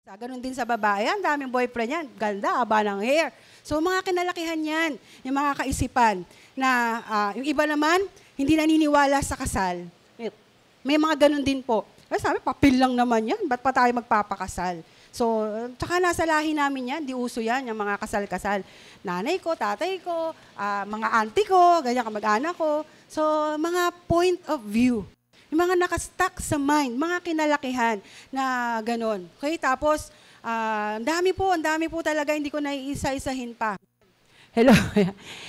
Ganun din sa babae, ang daming boyfriend yan, ganda, haba ng hair. So mga kinalakihan yan, yung mga kaisipan na yung iba naman, hindi naniniwala sa kasal. May mga ganun din po. Ay, sabi, papel lang naman yan, ba't pa tayo magpapakasal? So, tsaka nasa lahi namin yan, di uso yan, yung mga kasal-kasal. Nanay ko, tatay ko, mga auntie ko, ganyan kamag-anak ko. So, mga point of view. Yung mga nakastuck sa mind, mga kinalakihan na gano'n. Okay, tapos, ang dami po talaga, hindi ko naiisa-isahin pa. Hello?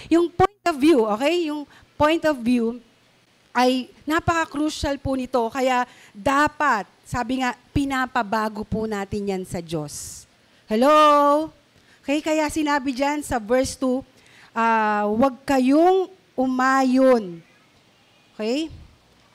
Yung point of view, okay? Yung point of view ay napaka-crucial po nito. Kaya dapat, sabi nga, pinapabago po natin yan sa Diyos. Hello? Okay, kaya sinabi dyan sa verse 2, huwag kayong umayon. Okay?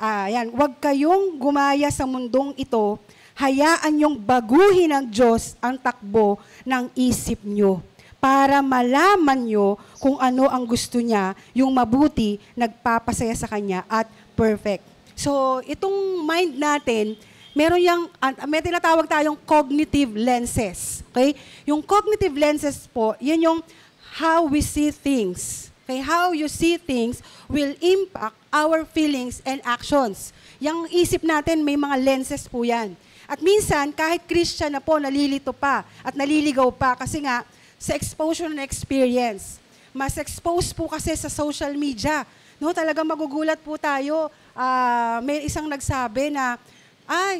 Yan, huwag kayong gumaya sa mundong ito, hayaan yung baguhin ng Diyos ang takbo ng isip nyo para malaman nyo kung ano ang gusto niya, yung mabuti, nagpapasaya sa Kanya at perfect. So, itong mind natin, may tinatawag tayong cognitive lenses. Okay? Yung cognitive lenses po, yan yung how we see things. Okay, how you see things will impact our feelings and actions. Yung isip natin, may mga lenses po yan. At minsan, kahit Christian na po, nalilito pa at naliligaw pa kasi nga, sa exposure and experience. Mas expose po kasi sa social media. No, talagang magugulat po tayo. May isang nagsabi na,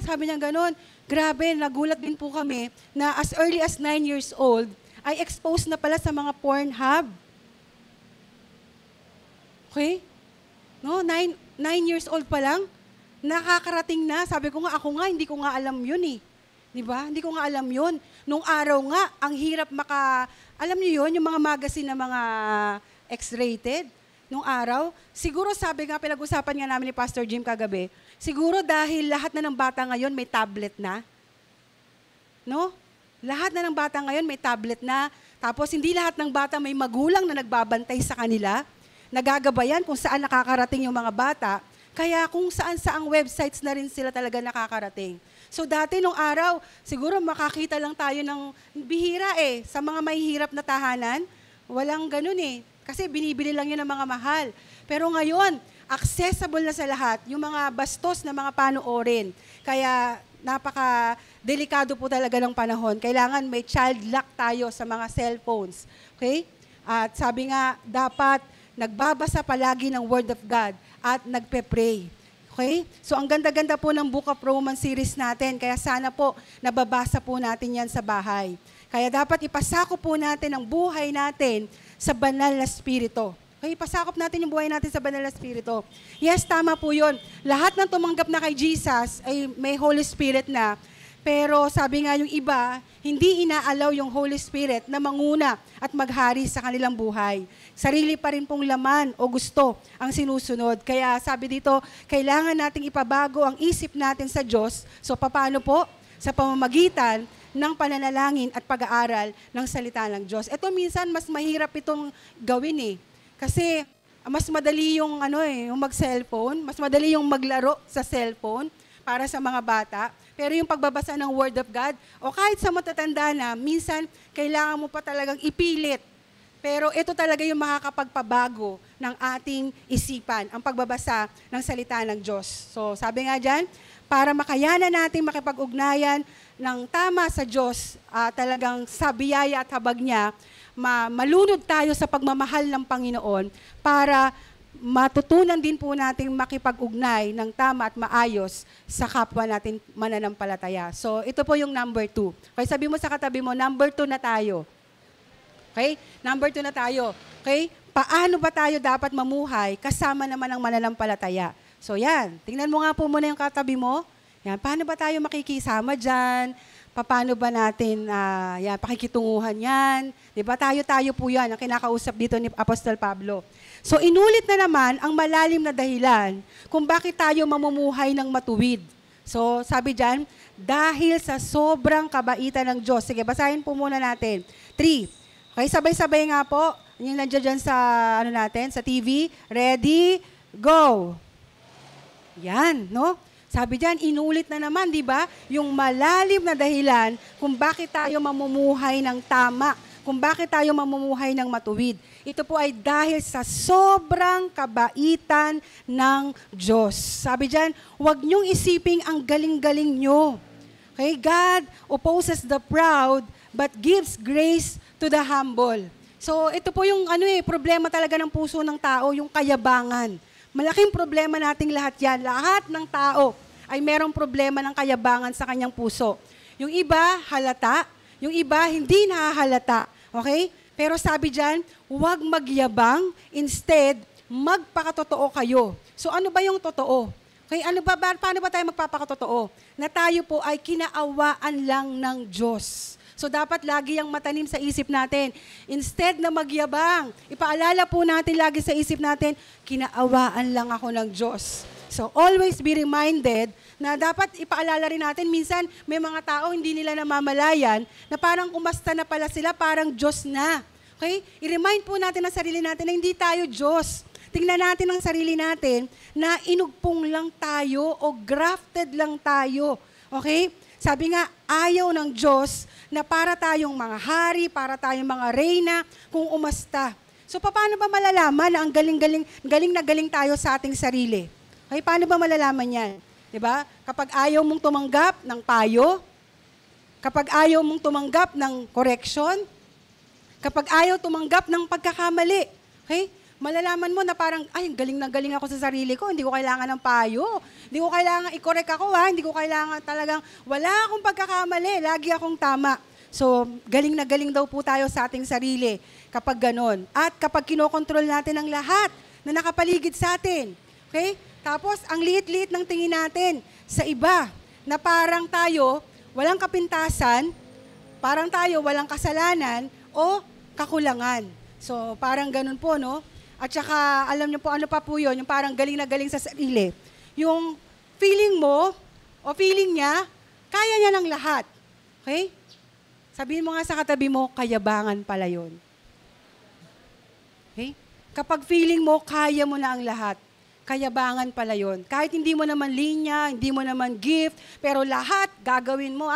sabi niya ganun, grabe, nagulat din po kami na as early as 9 years old, ay exposed na pala sa mga Pornhub. Okay? No, 9 years old pa lang, nakakarating na. Sabi ko nga, ako nga, hindi ko nga alam yun eh. Diba? Hindi ko nga alam yun. Nung araw nga, ang hirap alam niyo yun, yung mga magazine na mga X-rated, nung araw, siguro sabi nga, pinag-usapan nga namin ni Pastor Jim kagabi, siguro dahil lahat na ng bata ngayon may tablet na. No? Lahat na ng bata ngayon may tablet na. Tapos hindi lahat ng bata may magulang na nagbabantay sa kanila. Nagagabayan kung saan nakakarating yung mga bata, kaya kung saan-saang websites na rin sila talaga nakakarating. So dati nung araw, siguro makakita lang tayo ng bihira sa mga mahihirap na tahanan, walang ganun kasi binibili lang yun ng mga mahal. Pero ngayon, accessible na sa lahat, yung mga bastos na mga panoorin. Kaya napaka-delikado po talaga ng panahon. Kailangan may child lock tayo sa mga cellphones. Okay? At sabi nga, dapat nagbabasa palagi ng Word of God at nagpe-pray. Okay? So ang ganda-ganda po ng Book of Romans series natin, kaya sana po nababasa po natin yan sa bahay. Kaya dapat ipasakop po natin ang buhay natin sa banal na spirito. Okay? Ipasakop natin yung buhay natin sa banal na spirito. Yes, tama po yun. Lahat ng tumanggap na kay Jesus ay may Holy Spirit na. Pero sabi nga yung iba, hindi inaalaw yung Holy Spirit na manguna at maghari sa kanilang buhay. Sarili pa rin pong laman o gusto ang sinusunod. Kaya sabi dito, kailangan nating ipabago ang isip natin sa Diyos. So paano po? Sa pamamagitan ng pananalangin at pag-aaral ng salita ng Diyos. Ito minsan mas mahirap itong gawin Kasi mas madali yung yung mag-cellphone, mas madali yung maglaro sa cellphone para sa mga bata. Pero yung pagbabasa ng Word of God, o kahit sa matatanda na, minsan kailangan mo pa talagang ipilit. Pero ito talaga yung makakapagpabago ng ating isipan, ang pagbabasa ng salita ng Diyos. So sabi nga dyan, para makayanan natin makipag-ugnayan ng tama sa Diyos, talagang sa biyaya at habag niya, malunod tayo sa pagmamahal ng Panginoon para matutunan din po natin makipag-ugnay ng tama at maayos sa kapwa natin mananampalataya. So, ito po yung number 2. Okay, sabi mo sa katabi mo, number 2 na tayo. Okay? Number 2 na tayo. Okay? Paano ba tayo dapat mamuhay kasama naman ang mananampalataya? So, yan. Tingnan mo nga po muna yung katabi mo. Yan. Paano ba tayo makikisama dyan? Paano ba natin pakikitunguhan yan? Diba? Tayo po yan ang kinakausap dito ni Apostol Pablo. So inulit na naman ang malalim na dahilan kung bakit tayo mamumuhay ng matuwid. So sabi dyan, dahil sa sobrang kabaitan ng Diyos. Sige, basahin po muna natin. 3. Okay, sabay-sabay nga po. Yung nandiyan dyan sa, sa TV. Ready? Go! Yan, no? Sabi diyan, inulit na naman, di ba? Yung malalim na dahilan kung bakit tayo mamumuhay ng tama, kung bakit tayo mamumuhay ng matuwid. Ito po ay dahil sa sobrang kabaitan ng Diyos. Sabi diyan, huwag niyong isiping ang galing-galing nyo. Okay? God opposes the proud, but gives grace to the humble. So, ito po yung problema talaga ng puso ng tao, yung kayabangan. Malaking problema nating lahat yan. Lahat ng tao ay merong problema ng kayabangan sa kanyang puso. Yung iba, halata. Yung iba, hindi nahahalata. Okay? Pero sabi dyan, huwag magyabang. Instead, magpakatotoo kayo. So, ano ba yung totoo? Okay, paano ba tayo magpapakatotoo? Na tayo po ay kinaawaan lang ng Diyos. So dapat lagi ang matanim sa isip natin. Instead na magyabang, ipaalala po natin lagi sa isip natin, kinaawaan lang ako ng Diyos. So always be reminded na dapat ipaalala rin natin, minsan may mga tao hindi nila namamalayan na parang umasta na pala sila, parang Diyos na. Okay? I-remind po natin ang sarili natin na hindi tayo Diyos. Tingnan natin ang sarili natin na inugpong lang tayo o grafted lang tayo. Okay? Sabi nga, ayaw ng Diyos na para tayong mga hari, para tayong mga reyna, kung umasta. So, paano ba malalaman na ang galing tayo sa ating sarili? Okay, paano ba malalaman yan? Diba? Kapag ayaw mong tumanggap ng payo, kapag ayaw mong tumanggap ng correction, kapag ayaw tumanggap ng pagkakamali, okay? Malalaman mo na parang, ay, galing na galing ako sa sarili ko, hindi ko kailangan ng payo, hindi ko kailangan i-correct ako, hindi ko kailangan talagang, wala akong pagkakamali, lagi akong tama. So, galing na galing daw po tayo sa ating sarili kapag ganon. At kapag kinokontrol natin ang lahat na nakapaligid sa atin, okay? Tapos, ang liit-liit ng tingin natin sa iba, na parang tayo, walang kapintasan, parang tayo, walang kasalanan, o kakulangan. So, parang ganon po, no? At saka, alam niyo po, ano pa po yun, yung parang galing na galing sa sarili. Yung feeling mo, o feeling niya, kaya niya ng lahat. Okay? Sabihin mo nga sa katabi mo, kayabangan pala yun. Okay? Kapag feeling mo, kaya mo na ang lahat, kayabangan pala yun. Kahit hindi mo naman linya, hindi mo naman gift, pero lahat gagawin mo,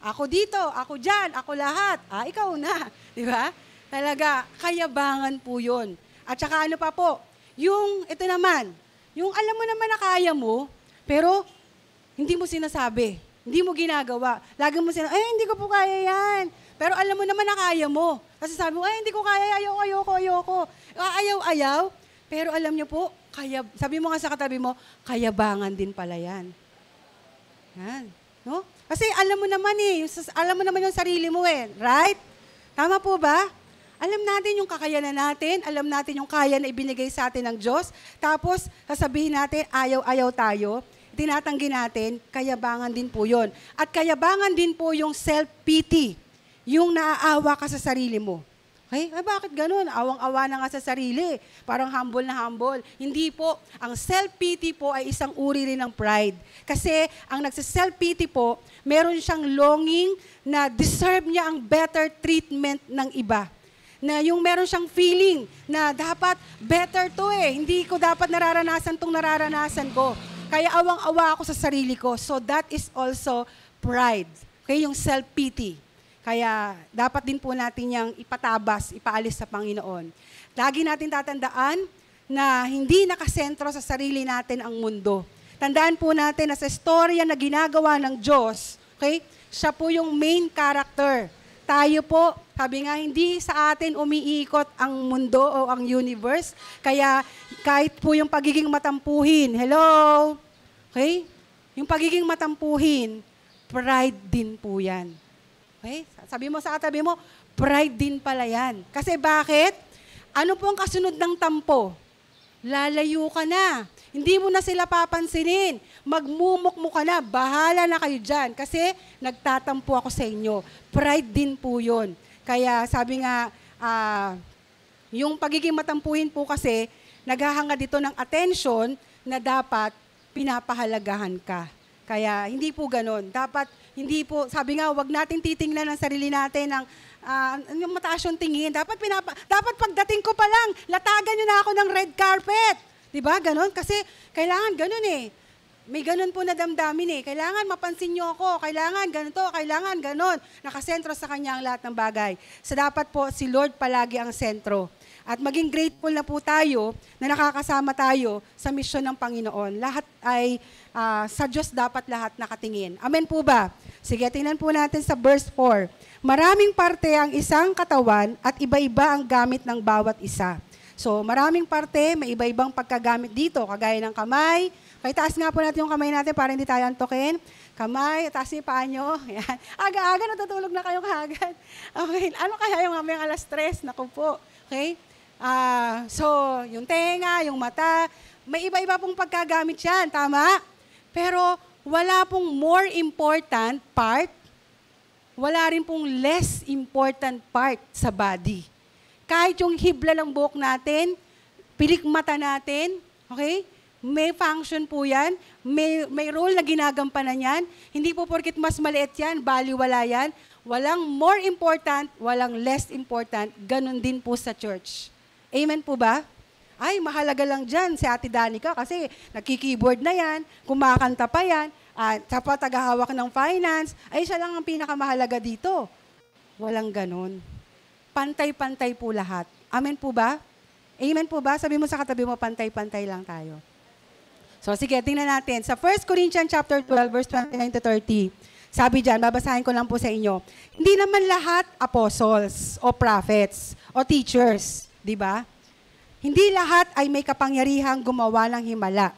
ako dito, ako dyan, ako lahat, ikaw na. Di ba? Talaga, kayabangan po yun. At saka ano pa po, yung ito naman, yung alam mo naman na kaya mo, pero hindi mo sinasabi, hindi mo ginagawa. Lagi mo sinasabi, hindi ko po kaya yan. Pero alam mo naman na kaya mo. Kasi sabi mo, hindi ko kaya, ayoko. Ayaw, pero alam niyo po, sabi mo nga sa katabi mo, kayabangan din pala yan. Yan. No? Kasi alam mo naman alam mo naman yung sarili mo right? Tama po ba? Alam natin yung kakayanan natin, alam natin yung kaya na ibinigay sa atin ng Diyos, tapos sasabihin natin, ayaw tayo, tinatanggi natin, kayabangan din po yun. At kayabangan din po yung self-pity, yung naaawa ka sa sarili mo. Okay? Bakit ganun? Awang-awa na nga sa sarili. Parang humble na humble. Hindi po. Ang self-pity po ay isang uri rin ng pride. Kasi ang nagsa-self-pity po, meron siyang longing na deserve niya ang better treatment ng iba. Na yung meron siyang feeling na dapat better to hindi ko dapat nararanasan tong nararanasan ko. Kaya awang-awa ako sa sarili ko. So that is also pride. Okay, yung self-pity. Kaya dapat din po natin yang ipatabas, ipaalis sa Panginoon. Lagi natin tatandaan na hindi nakasentro sa sarili natin ang mundo. Tandaan po natin na sa istorya na ginagawa ng Diyos, okay, siya po yung main character. Tayo po, sabi nga, hindi sa atin umiikot ang mundo o ang universe. Kaya kahit po yung pagiging matampuhin, hello? Okay? Yung pagiging matampuhin, pride din po yan. Okay? Sabi mo sa katabi mo, pride din pala yan. Kasi bakit? Ano po ang kasunod ng tampo? Lalayo ka na. Hindi mo na sila papansinin. Magmumukmo ka na. Bahala na kayo dyan. Kasi nagtatampo ako sa inyo. Pride din po yun. Kaya sabi nga, yung pagiging matampuhin po kasi, naghahanga dito ng attention na dapat pinapahalagahan ka. Kaya hindi po ganon. Dapat, hindi po, sabi nga, wag natin titingnan ang sarili natin ng yung mataas yung tingin. Dapat pagdating ko pa lang, latagan nyo na ako ng red carpet. Diba? Ganon. Kasi kailangan ganon may ganun po na damdamin eh. Kailangan mapansin niyo ako, kailangan ganito, kailangan ganon. Nakasentro sa kanya ang lahat ng bagay. So dapat po si Lord palagi ang sentro. At maging grateful na po tayo na nakakasama tayo sa misyon ng Panginoon. Lahat ay sa Diyos dapat lahat nakatingin. Amen po ba? Sige, tingnan po natin sa verse 4. Maraming parte ang isang katawan at iba-iba ang gamit ng bawat isa. So maraming parte, may iba-ibang pagkagamit dito, kagaya ng kamay. Okay, taas nga po natin yung kamay natin para hindi tayo antokin. Kamay, taas niyo yung paa nyo. Yan. Aga-aga, natutulog na kayo kagad. Okay, ano kaya yung mamayang alas 3? Naku po. Okay? So, yung tenga, yung mata, may iba-iba pong pagkagamit yan. Tama? Pero wala pong more important part, wala rin pong less important part sa body. Kahit yung hibla ng buhok natin, pilik mata natin, okay? May function po yan, may role na ginagampanan yan. Hindi po porkit mas maliit yan, baliwala yan. Walang more important, walang less important. Ganon din po sa church. Amen po ba? Ay, mahalaga lang dyan si Ate Danica kasi nagki-keyboard na yan, kumakanta pa yan, at sa tagahawak ng finance, ay siya lang ang pinakamahalaga dito. Walang ganon. Pantay-pantay po lahat. Amen po ba? Amen po ba? Sabi mo sa katabi mo, pantay-pantay lang tayo. So sige, tingnan natin. Sa 1 Corinthians chapter 12, verse 29 to 30, sabi dyan, babasahin ko lang po sa inyo, hindi naman lahat apostles o prophets o teachers, di ba? Hindi lahat ay may kapangyarihang gumawa ng himala.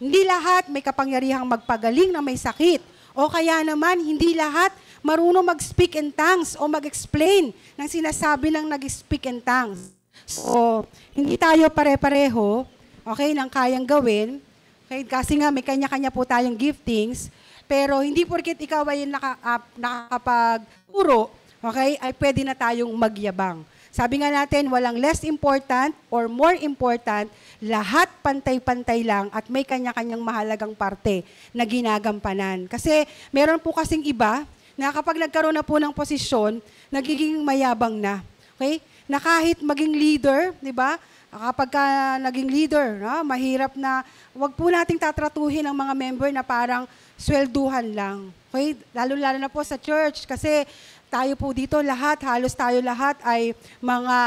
Hindi lahat may kapangyarihang magpagaling na may sakit. O kaya naman, hindi lahat marunong mag-speak in tongues o mag-explain ng sinasabi ng nag-speak in tongues. So, hindi tayo pare-pareho, okay, ng kayang gawin. Okay, kasi nga may kanya-kanya po tayong giftings, pero hindi porket ikaw ay nakakapagturo, okay, ay pwede na tayong magyabang. Sabi nga natin, walang less important or more important, lahat pantay-pantay lang at may kanya-kanyang mahalagang parte na ginagampanan. Kasi meron po kasing iba na kapag nagkaroon na po ng posisyon, nagiging mayabang na. Okay? Na kahit maging leader, di ba? Kapag ka naging leader, mahirap na, wag po nating tatratuhin ang mga member na parang swelduhan lang. Okay? Lalo-lalo na po sa church kasi tayo po dito lahat, halos tayo lahat ay mga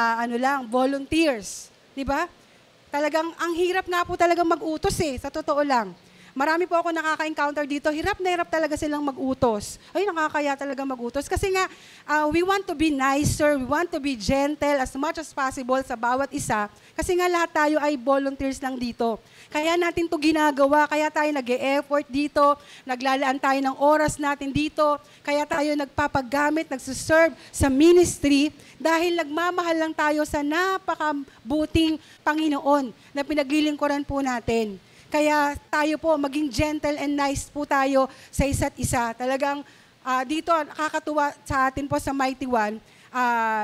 volunteers. Di ba? Talagang ang hirap nga po talagang mag-utos sa totoo lang. Marami po ako nakaka-encounter dito, hirap na hirap talaga silang mag-utos. Ay, nakakaya talaga mag-utos. Kasi nga, we want to be nicer, we want to be gentle as much as possible sa bawat isa. Kasi nga lahat tayo ay volunteers lang dito. Kaya natin to ginagawa, kaya tayo nag-e-effort dito, naglalaan tayo ng oras natin dito, kaya tayo nagpapagamit, nagsuserve sa ministry, dahil nagmamahal lang tayo sa napakabuting Panginoon na pinaglilingkuran po natin. Kaya tayo po, maging gentle and nice po tayo sa isa't isa. Talagang dito, nakakatuwa sa atin po sa Mighty One,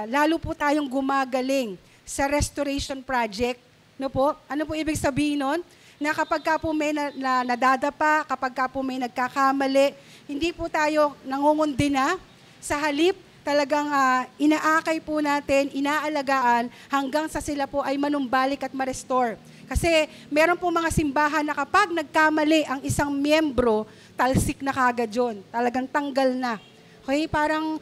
lalo po tayong gumagaling sa restoration project. No po? Ano po ibig sabihin nun? Na kapag ka po may nadadapa, kapag ka po may nagkakamali, hindi po tayo nangungundi na. Sa halip, talagang inaakay po natin, inaalagaan hanggang sa sila po ay manumbalik at ma-restore. Kasi meron po mga simbahan na kapag nagkamali ang isang miyembro, talsik na kagad yun. Talagang tanggal na. Okay, parang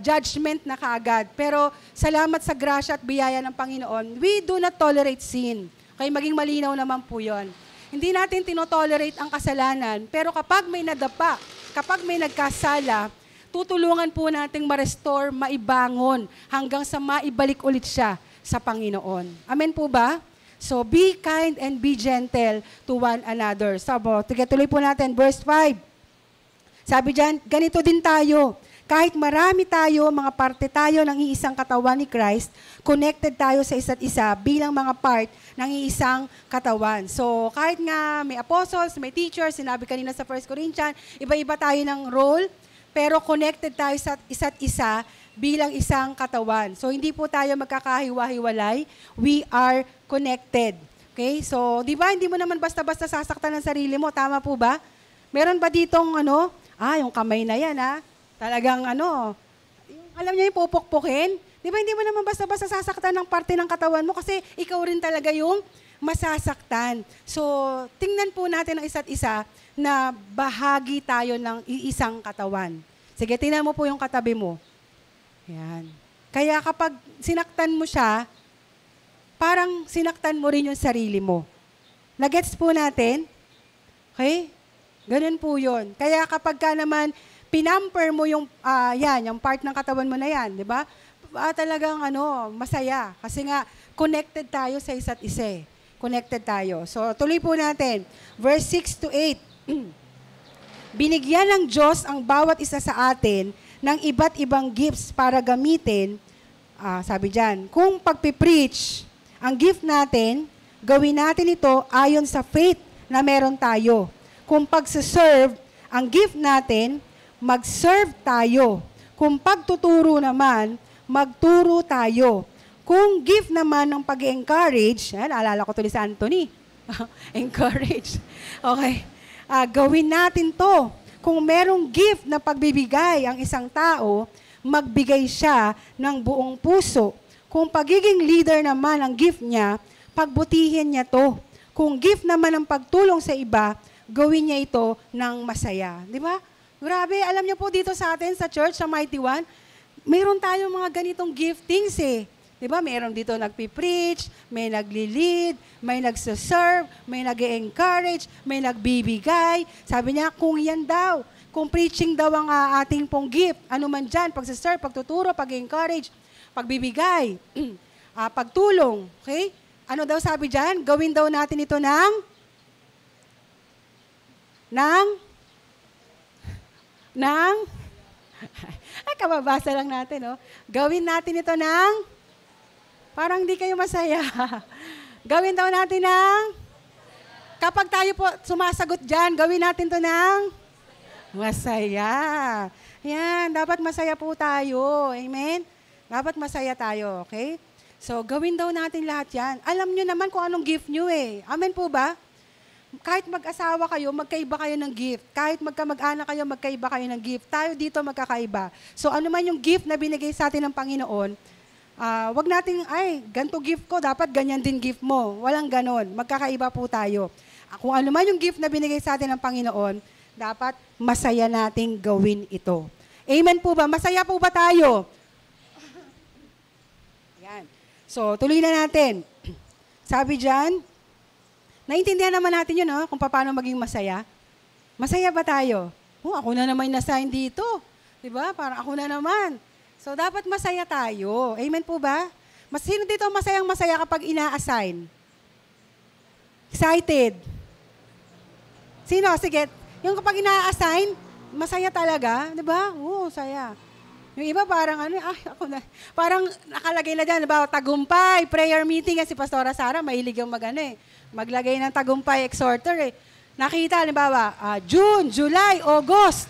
judgment na kaagad. Pero salamat sa grasya at biyaya ng Panginoon, we do not tolerate sin. Okay, maging malinaw naman po yun. Hindi natin tinotolerate ang kasalanan, pero kapag may nadapa, kapag may nagkasala, tutulungan po nating ma-restore, maibangon, hanggang sa maibalik ulit siya sa Panginoon. Amen po ba? So, be kind and be gentle to one another. So, tuloy po natin, verse 5. Sabi dyan, ganito din tayo. Kahit marami tayo, mga parte tayo ng iisang katawan ni Christ, connected tayo sa isa't isa bilang mga part ng iisang katawan. So, kahit nga may apostles, may teachers, sinabi kanina sa 1 Corinthians, iba-iba tayo ng role, pero connected tayo sa isa't isa bilang isang katawan. So, hindi po tayo magkakahiwa-hiwalay. We are connected. Okay? So, di ba, hindi mo naman basta-basta sasaktan ng sarili mo. Tama po ba? Meron ba ditong yung kamay na yan, talagang alam niyo yung pupukpukin? Di ba, hindi mo naman basta-basta sasaktan ng parte ng katawan mo kasi ikaw rin talaga yung masasaktan. So, tingnan po natin ang isa't isa na bahagi tayo ng iisang katawan. Sige, tingnan mo po yung katabi mo. Yan. Kaya kapag sinaktan mo siya, parang sinaktan mo rin yung sarili mo. Nagets po natin? Okay? Ganun po yun. Kaya kapag ka naman, pinamper mo yung, yung part ng katawan mo na yan, di ba? Talagang masaya. Kasi nga, connected tayo sa isa't isa. Connected tayo. So, tuloy po natin. Verse 6 to 8. Binigyan ng Diyos ang bawat isa sa atin ng iba't ibang gifts para gamitin. Sabi dyan, kung pagpipreach, ang gift natin, gawin natin ito ayon sa faith na meron tayo. Kung pagsaserve, ang gift natin, mag-serve tayo. Kung pagtuturo naman, magturo tayo. Kung gift naman ng pag-encourage, naalala ko tuloy sa Anthony, encourage. Okay. Gawin natin to. Kung merong gift na pagbibigay ang isang tao, magbigay siya ng buong puso. Kung pagiging leader naman ang gift niya, pagbutihin niya to. Kung gift naman ang pagtulong sa iba, gawin niya ito ng masaya. Di ba? Grabe, alam niyo po dito sa atin, sa church, sa Mighty One, mayroon tayong mga ganitong giftings eh. Diba? Mayroon dito nagpipreach, may nagli-lead, may nagsaserve, may nag-encourage, may nagbibigay. Sabi niya, kung yan daw, kung preaching daw ang ating pong gift, ano man dyan, pagsaserve, pagtuturo, pag-encourage, pagbibigay, pagtulong. Okay? Ano daw sabi dyan? Gawin daw natin ito ng kababasa lang natin, no? Gawin natin ito ng parang hindi kayo masaya. Gawin daw natin kapag tayo po sumasagot dyan, gawin natin to ng masaya. Yan, dapat masaya po tayo. Amen? Dapat masaya tayo, okay? So, gawin daw natin lahat yan. Alam nyo naman kung anong gift nyo eh. Amen po ba? Kahit mag-asawa kayo, magkaiba kayo ng gift. Kahit magkamag-anak kayo, magkaiba kayo ng gift. Tayo dito magkakaiba. So, ano man yung gift na binigay sa atin ng Panginoon, wag nating, ganito gift ko, dapat ganyan din gift mo. Walang ganon. Magkakaiba po tayo. Kung ano man yung gift na binigay sa atin ng Panginoon, dapat masaya nating gawin ito. Amen po ba? Masaya po ba tayo? Yan. So, tuloy na natin. Sabi dyan, naintindihan naman natin yun, kung paano maging masaya. Masaya ba tayo? Ako na naman na-sign dito. Diba? Parang ako na naman. So, dapat masaya tayo. Amen po ba? Sino dito masayang-masaya kapag ina-assign? Excited? Sino? Sige. Yung kapag ina-assign, masaya talaga. Diba? Oo, saya. Yung iba parang ako na. Parang nakalagay na dyan. Diba? Tagumpay, prayer meeting. Si Pastora Sara, mahilig yung maglagay ng tagumpay exhorter eh. Nakita, halimbawa, June, July, August.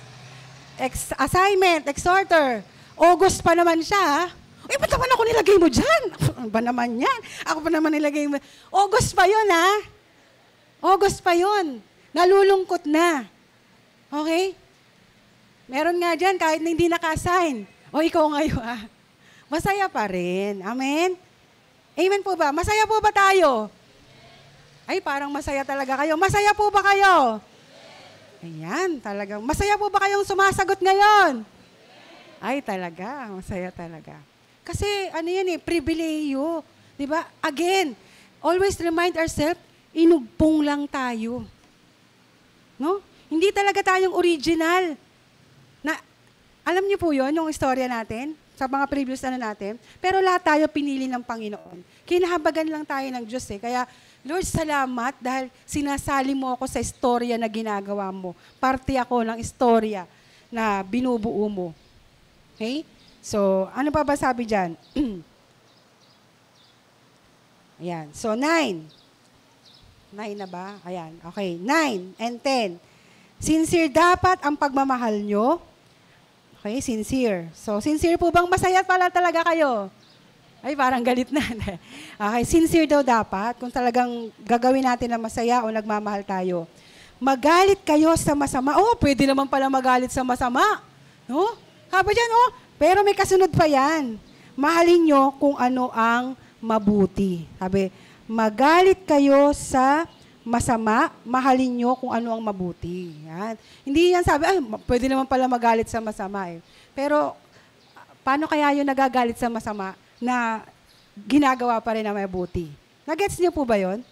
Assignment, exhorter. August pa naman siya, ba't naman ako nilagay mo dyan? Ano ba naman yan? Ako pa naman nilagay mo. August pa yun, August pa yun. Nalulungkot na. Okay? Meron nga dyan, kahit na hindi naka-assign. Ikaw ngayon, masaya pa rin. Amen? Amen po ba? Masaya po ba tayo? Parang masaya talaga kayo. Masaya po ba kayo? Ayan, talagang. Masaya po ba kayong sumasagot ngayon? Talaga. Masaya talaga. Kasi, yan pribileyo. Diba? Again, always remind ourselves, inugpong lang tayo. No? Hindi talaga tayong original. Alam niyo po yun, yung istorya natin, sa mga previous natin, pero lahat tayo pinili ng Panginoon. Kinahabagan lang tayo ng Diyos eh. Kaya, Lord, salamat dahil sinasali mo ako sa istorya na ginagawa mo. Parte ako ng istorya na binubuo mo. Okay? So, ano pa ba sabi dyan? Ayan. So, 9. 9 na ba? Ayan. Okay. 9 and 10. Sincere dapat ang pagmamahal nyo. Okay, sincere. So, sincere po bang masaya pala talaga kayo? Parang galit na. Okay, sincere daw dapat kung talagang gagawin natin na masaya o nagmamahal tayo. Magalit kayo sa masama. Pwede naman pala magalit sa masama. No? Sabi dyan, pero may kasunod pa yan. Mahalin nyo kung ano ang mabuti. Sabi, magalit kayo sa masama, mahalin nyo kung ano ang mabuti. Yan. Hindi yan sabi, pwede naman pala magalit sa masama eh. Pero, paano kaya yung nagagalit sa masama na ginagawa pa rin na mabuti? Nagets niyo po ba yon?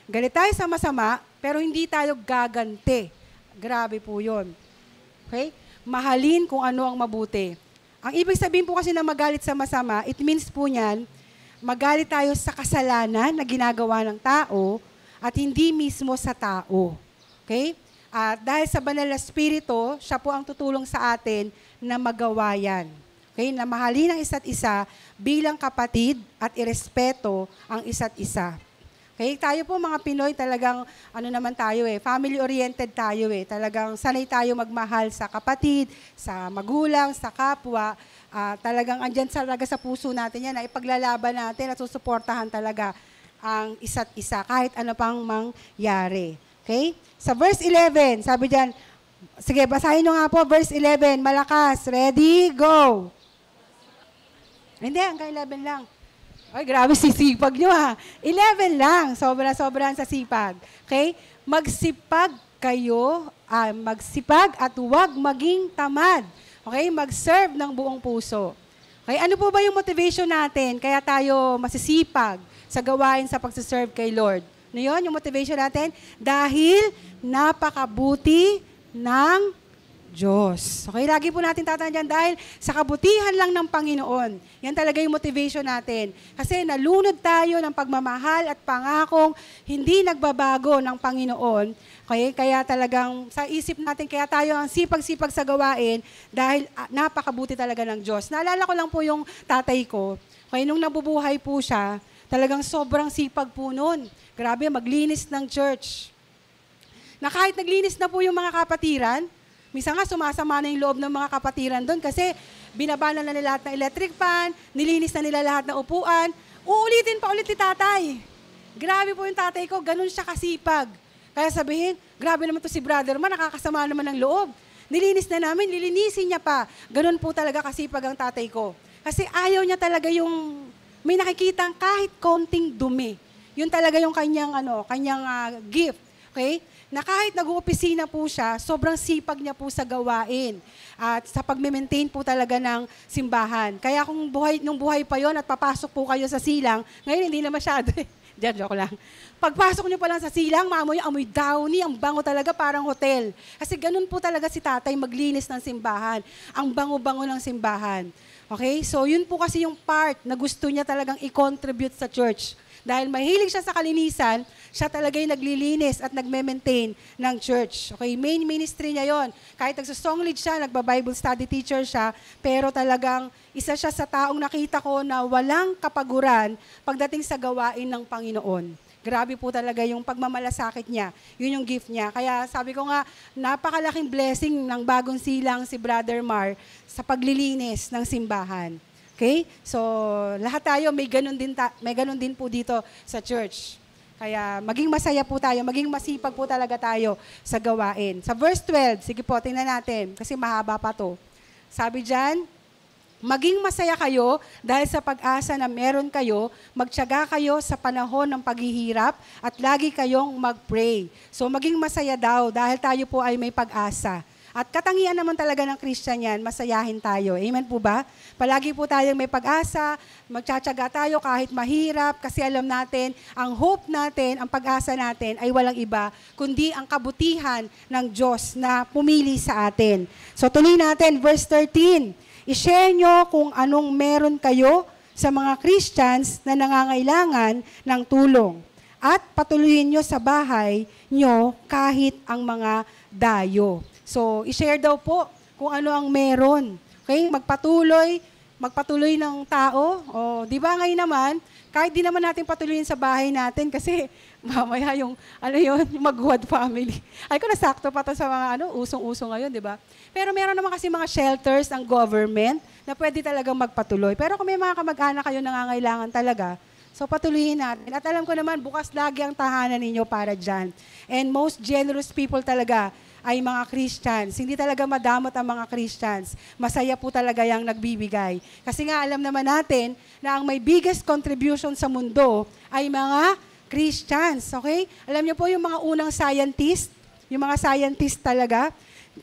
Galit tayo sa masama, pero hindi tayo gaganti. Grabe po yun. Okay? Mahalin kung ano ang mabuti. Ang ibig sabihin po kasi na magalit sa masama, it means po niyan, magalit tayo sa kasalanan na ginagawa ng tao at hindi mismo sa tao. Okay? At dahil sa banal na spirito, siya po ang tutulong sa atin na magawa yan. Okay? Na mahalin ang isa't isa bilang kapatid at irespeto ang isa't isa. Okay? Tayo po mga Pinoy talagang, naman tayo family-oriented tayo Talagang sanay tayo magmahal sa kapatid, sa magulang, sa kapwa. Talagang andyan talaga sa puso natin yan na ipaglalaban natin at susuportahan talaga ang isa't isa, kahit ano pang mangyari. Okay? Sa verse 11, sabi diyan, sige, basahin nyo nga po, verse 11, malakas, ready, go! Hindi, hanggang 11 lang. Ay, grabe, sisipag nyo 11 lang, sobra-sobrang sa sipag. Okay? Magsipag kayo, magsipag at huwag maging tamad. Okay? Mag-serve ng buong puso. Okay? Ano po ba yung motivation natin? Kaya tayo masisipag sa gawain sa pagsiserve kay Lord. Ano yun? Yung motivation natin? Dahil napakabuti ng Diyos. Okay? Lagi po natin tatandaan dahil sa kabutihan lang ng Panginoon. Yan talaga yung motivation natin. Kasi nalunod tayo ng pagmamahal at pangakong hindi nagbabago ng Panginoon. Okay? Kaya talagang sa isip natin, kaya tayo ang sipag-sipag sa gawain dahil napakabuti talaga ng Diyos. Naalala ko lang po yung tatay ko. Okay? Nung nabubuhay po siya, talagang sobrang sipag po nun. Grabe, maglinis ng church. Na kahit naglinis na po yung mga kapatiran, minsan nga sumasama na yung loob ng mga kapatiran doon kasi binabana na nila lahat ng electric fan, nilinis na nila lahat ng upuan, uulitin pa ulit ni tatay. Grabe po yung tatay ko, ganun siya kasipag. Kaya sabihin, grabe naman to si brother man, nakakasama naman ng loob. Nilinis na namin, lilinisin niya pa. Ganun po talaga kasipag ang tatay ko. Kasi ayaw niya talaga yung may nakikitang kahit konting dumi. Yun talaga yung kanyang gift. Okay? Na kahit nag-uopisina po siya, sobrang sipag niya po sa gawain at sa pag-maintain po talaga ng simbahan. Kaya nung buhay pa yon at papasok po kayo sa silang, ngayon hindi na masyado joke lang. Pagpasok niyo pa lang sa silang, amoy downy, ang bango talaga parang hotel. Kasi ganun po talaga si tatay maglinis ng simbahan. Ang bango-bango ng simbahan. Okay? So, yun po kasi yung part na gusto niya talagang i-contribute sa church. Dahil mahilig siya sa kalinisan, siya talaga yung naglilinis at nagme-maintain ng church. Okay? Main ministry niya yon. Kahit nagsusong lead siya, nagba-Bible study teacher siya, pero talagang isa siya sa taong nakita ko na walang kapaguran pagdating sa gawain ng Panginoon. Grabe po talaga yung pagmamalasakit niya. Yun yung gift niya. Kaya sabi ko nga, napakalaking blessing ng bagong silang si Brother Mar sa paglilinis ng simbahan. Okay? So, lahat tayo may ganun din po dito sa church. Kaya maging masaya po tayo, maging masipag po talaga tayo sa gawain. Sa verse 12, sige po, tingnan natin kasi mahaba pa to. Sabi diyan, maging masaya kayo dahil sa pag-asa na meron kayo, magtiyaga kayo sa panahon ng paghihirap at lagi kayong mag-pray. So maging masaya daw dahil tayo po ay may pag-asa. At katangian naman talaga ng Christian yan, masayahin tayo. Amen po ba? Palagi po tayong may pag-asa, magtsatsaga tayo kahit mahirap kasi alam natin, ang hope natin, ang pag-asa natin ay walang iba, kundi ang kabutihan ng Diyos na pumili sa atin. So tuloy natin, verse 13. I-share nyo kung anong meron kayo sa mga Christians na nangangailangan ng tulong. At patuloyin nyo sa bahay nyo kahit ang mga dayo. So, i-share daw po kung ano ang meron. Okay? Magpatuloy ng tao. O, di ba ngayon naman, kahit di naman natin patuloyin sa bahay natin kasi mamaya yung mag-wad family. Ay ko nasakto pa to sa mga usong-usong ngayon, di ba? Pero meron naman kasi mga shelters ng government na pwede talagang magpatuloy. Pero kung may mga kamag-anak kayo nangangailangan talaga, so patuloyin natin. At alam ko naman, bukas lagi ang tahanan ninyo para dyan. And most generous people talaga ay mga Christians. Hindi talaga madamot ang mga Christians. Masaya po talaga yung nagbibigay. Kasi nga alam naman natin na ang may biggest contribution sa mundo ay mga Christians, okay? Alam niyo po yung mga unang yung mga scientist talaga,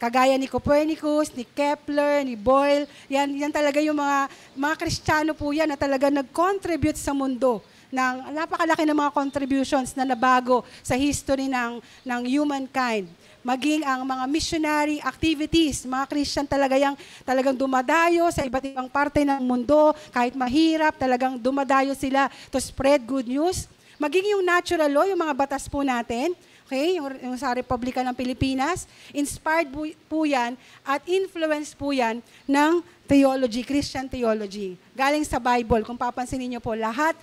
kagaya ni Copernicus, ni Kepler, ni Boyle, yan talaga yung mga Kristiyano po yan na talaga nag-contribute sa mundo ng napakalaki ng mga contributions na nabago sa history ng humankind. Maging ang mga missionary activities, mga Christian talagang dumadayo sa iba't ibang parte ng mundo, kahit mahirap, talagang dumadayo sila to spread good news. Maging yung natural law, yung mga batas po natin, okay, yung sa Republika ng Pilipinas, inspired po yan at influence po yan ng theology, Christian theology. Galing sa Bible, kung papansinin niyo po, lahat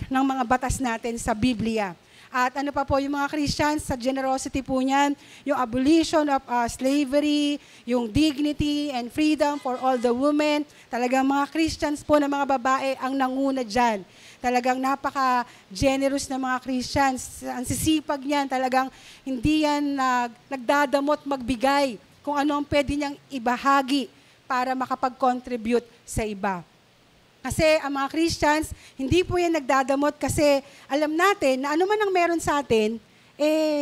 ng mga batas natin sa Biblia. At ano pa po yung mga Christians, sa generosity po niyan, yung abolition of slavery, yung dignity and freedom for all the women. Talagang mga Christians po na mga babae ang nanguna dyan. Talagang napaka-generous na mga Christians. Ang sisipag niyan, talagang hindi yan nagdadamot magbigay kung ano ang pwede niyang ibahagi para makapag-contribute sa iba. Kasi ang mga Christians, hindi po yan nagdadamot kasi alam natin na ano man ang meron sa atin,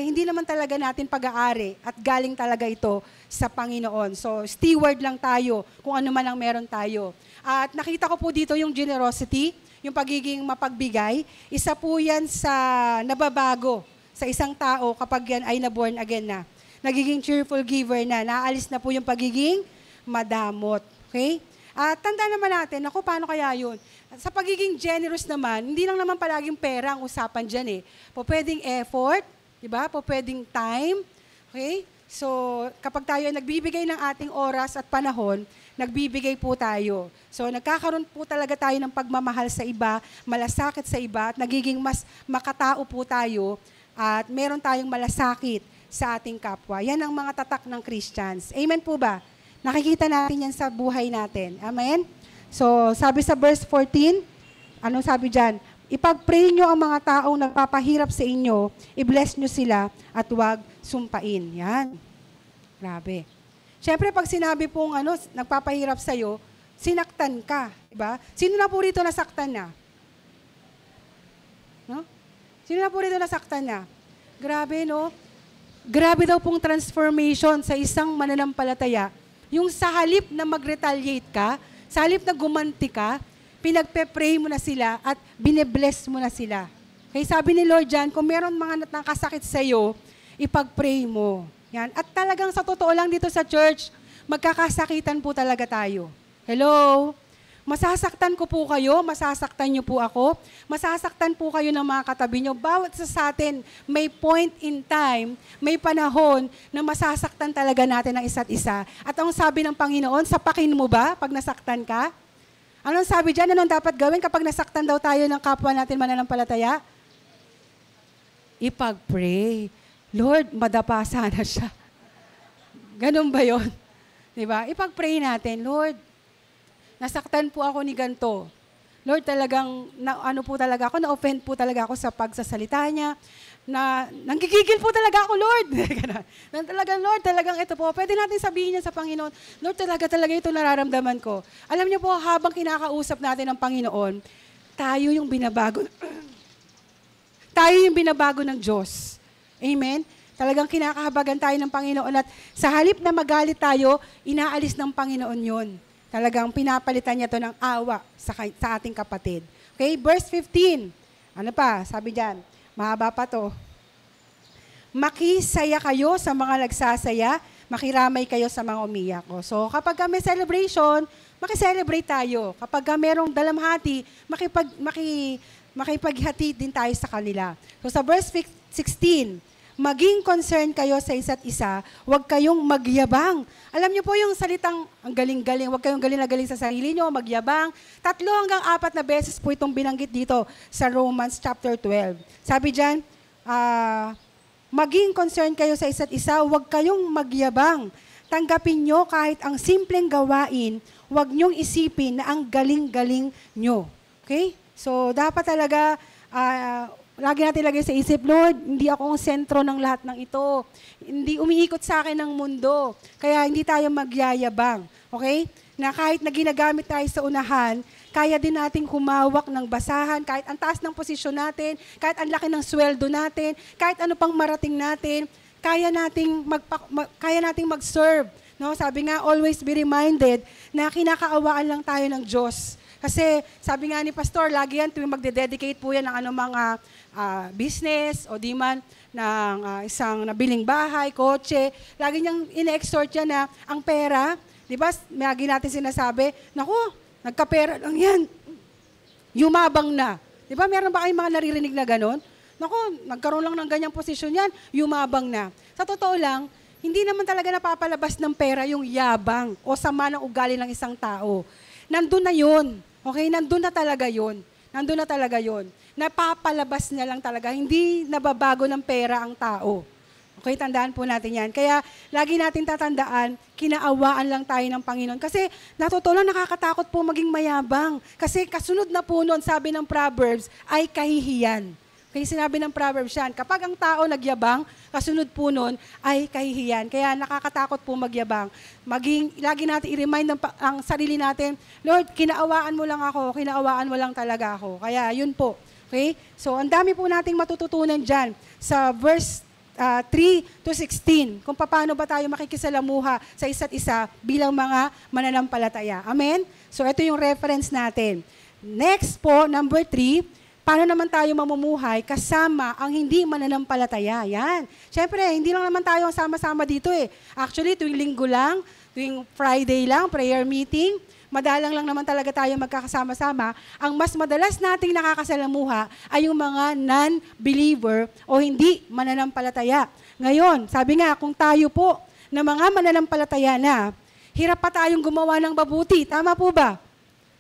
hindi naman talaga natin pag-aari at galing talaga ito sa Panginoon. So, steward lang tayo kung ano man ang meron tayo. At nakita ko po dito yung generosity, yung pagiging mapagbigay. Isa po yan sa nababago sa isang tao kapag yan ay na-born again na. Nagiging cheerful giver na, naalis na po yung pagiging madamot. Okay? At tanda naman natin, ako, paano kaya yun? Sa pagiging generous naman, hindi lang naman palaging pera ang usapan dyan eh. Po pwedeng effort, di ba? Po pwedeng time. Okay? So, kapag tayo ay nagbibigay ng ating oras at panahon, nagbibigay po tayo. So, nagkakaroon po talaga tayo ng pagmamahal sa iba, malasakit sa iba, at nagiging mas makatao po tayo, at meron tayong malasakit sa ating kapwa. Yan ang mga tatak ng Christians. Amen po ba? Nakikita natin yan sa buhay natin. Amen? So, sabi sa verse 14, anong sabi dyan? Ipag-pray nyo ang mga taong nagpapahirap sa inyo, i-bless nyo sila, at huwag sumpain. Yan. Grabe. Siyempre, pag sinabi pong nagpapahirap sa'yo, sinaktan ka. Diba? Sino na po rito nasaktan na? No? Sino na po rito nasaktan na? Grabe, no? Grabe daw pong transformation sa isang mananampalataya. Yung sa halip na mag-retaliate ka, sa halip na gumanti ka, pinagpe-pray mo na sila at bine-bless mo na sila. Kaya sabi ni Lord dyan, kung meron mga nakasakit sa iyo, ipag-pray mo. Yan. At talagang sa totoo lang dito sa church, magkakasakitan po talaga tayo. Hello? Masasaktan ko po kayo, masasaktan niyo po ako, masasaktan po kayo ng mga katabi niyo. Bawat sa atin, may point in time, may panahon na masasaktan talaga natin ang isa't isa. At ang sabi ng Panginoon, sapakin mo ba pag nasaktan ka? Anong sabi dyan? Anong dapat gawin kapag nasaktan daw tayo ng kapwa natin mananampalataya? Ipag-pray. Lord, madapa sana siya. Ganun ba yun? Diba? Ipag-pray natin, Lord, nasaktan po ako ni ganito. Lord, talagang, na-offend po talaga ako sa pagsasalita niya, nanggigigil po talaga ako, Lord. Lord, talagang ito po. Pwede natin sabihin niya sa Panginoon, Lord, talaga ito nararamdaman ko. Alam niyo po, habang kinakausap natin ang Panginoon, tayo yung binabago ng Diyos. Amen? Talagang kinakahabagan tayo ng Panginoon at sa halip na magalit tayo, inaalis ng Panginoon yon. Talagang pinapalitan niya to ng awa sa ating kapatid. Okay, verse 15. Ano pa? Sabi diyan, mahaba pa to. Makisaya kayo sa mga nagsasaya, makiramay kayo sa mga umiyak. So kapag may celebration, makiselebrate tayo. Kapag merong dalamhati, makipaghati din tayo sa kanila. So sa verse 16, maging concerned kayo sa isa't isa, huwag kayong magyabang. Alam niyo po yung salitang ang galing-galing, huwag kayong galing na galing sa sarili niyo, magyabang. 3 hanggang 4 na beses po itong binanggit dito sa Romans chapter 12. Sabi diyan, maging concerned kayo sa isa't isa, huwag kayong magyabang. Tanggapin nyo kahit ang simpleng gawain, huwag nyong isipin na ang galing-galing nyo. Okay? So, dapat talaga, lagi natin lagay sa isip, Lord, hindi ako ang sentro ng lahat ng ito. Hindi umiikot sa akin ang mundo. Kaya hindi tayo magyayabang. Okay? na kahit na ginagamit tayo sa unahan, kaya din nating humawak ng basahan, kahit ang taas ng posisyon natin, kahit ang laki ng sweldo natin, kahit ano pang marating natin, kaya nating mag-serve. No? Sabi nga, always be reminded na kinakaawaan lang tayo ng Diyos. Kasi sabi nga ni Pastor, lagi yan tuwing magde-dedicate po yan ng mga business o di man ng isang nabiling bahay, kotse. Lagi niyang ine-exhort yan na ang pera, di ba, lagi natin sinasabi, naku, nagkapera lang yan, yumabang na. Di ba, meron ba kayong mga naririnig na ganon? Naku, nagkaroon lang ng ganyang posisyon yan, yumabang na. Sa totoo lang, hindi naman talaga napapalabas ng pera yung yabang o sama ng ugali ng isang tao. Nandun na yun. Okay? Nandun na talaga yun. Nandun na talaga yun. Napapalabas na lang talaga. Hindi nababago ng pera ang tao. Okay? Tandaan po natin yan. Kaya lagi natin tatandaan, kinaawaan lang tayo ng Panginoon. Kasi natutulong nakakatakot po maging mayabang. Kasi kasunod na po nun, sabi ng Proverbs, ay kahihiyan. Kaya sinabi ng Proverbs yan, kapag ang tao nagyabang, kasunod po nun ay kahihiyan. Kaya nakakatakot po magyabang. Lagi natin i-remind ang sarili natin, Lord, kinaawaan mo lang ako, kinaawaan mo lang talaga ako. Kaya yun po. Okay? So, ang dami po nating matututunan dyan sa verse 3 to 16, kung paano ba tayo makikisalamuha sa isa't isa bilang mga mananampalataya. Amen? So, ito yung reference natin. Next po, number 3, paano naman tayo mamumuhay kasama ang hindi mananampalataya? Yan. Siyempre, hindi lang naman tayo sama-sama dito eh. Actually, tuwing linggo lang, tuwing Friday lang, prayer meeting, madalang lang naman talaga tayo magkakasama-sama. Ang mas madalas nating nakakasalamuha ay yung mga non-believer o hindi mananampalataya. Ngayon, sabi nga, kung tayo po na mga mananampalataya na, hirap pa tayong gumawa ng mabuti. Tama po ba?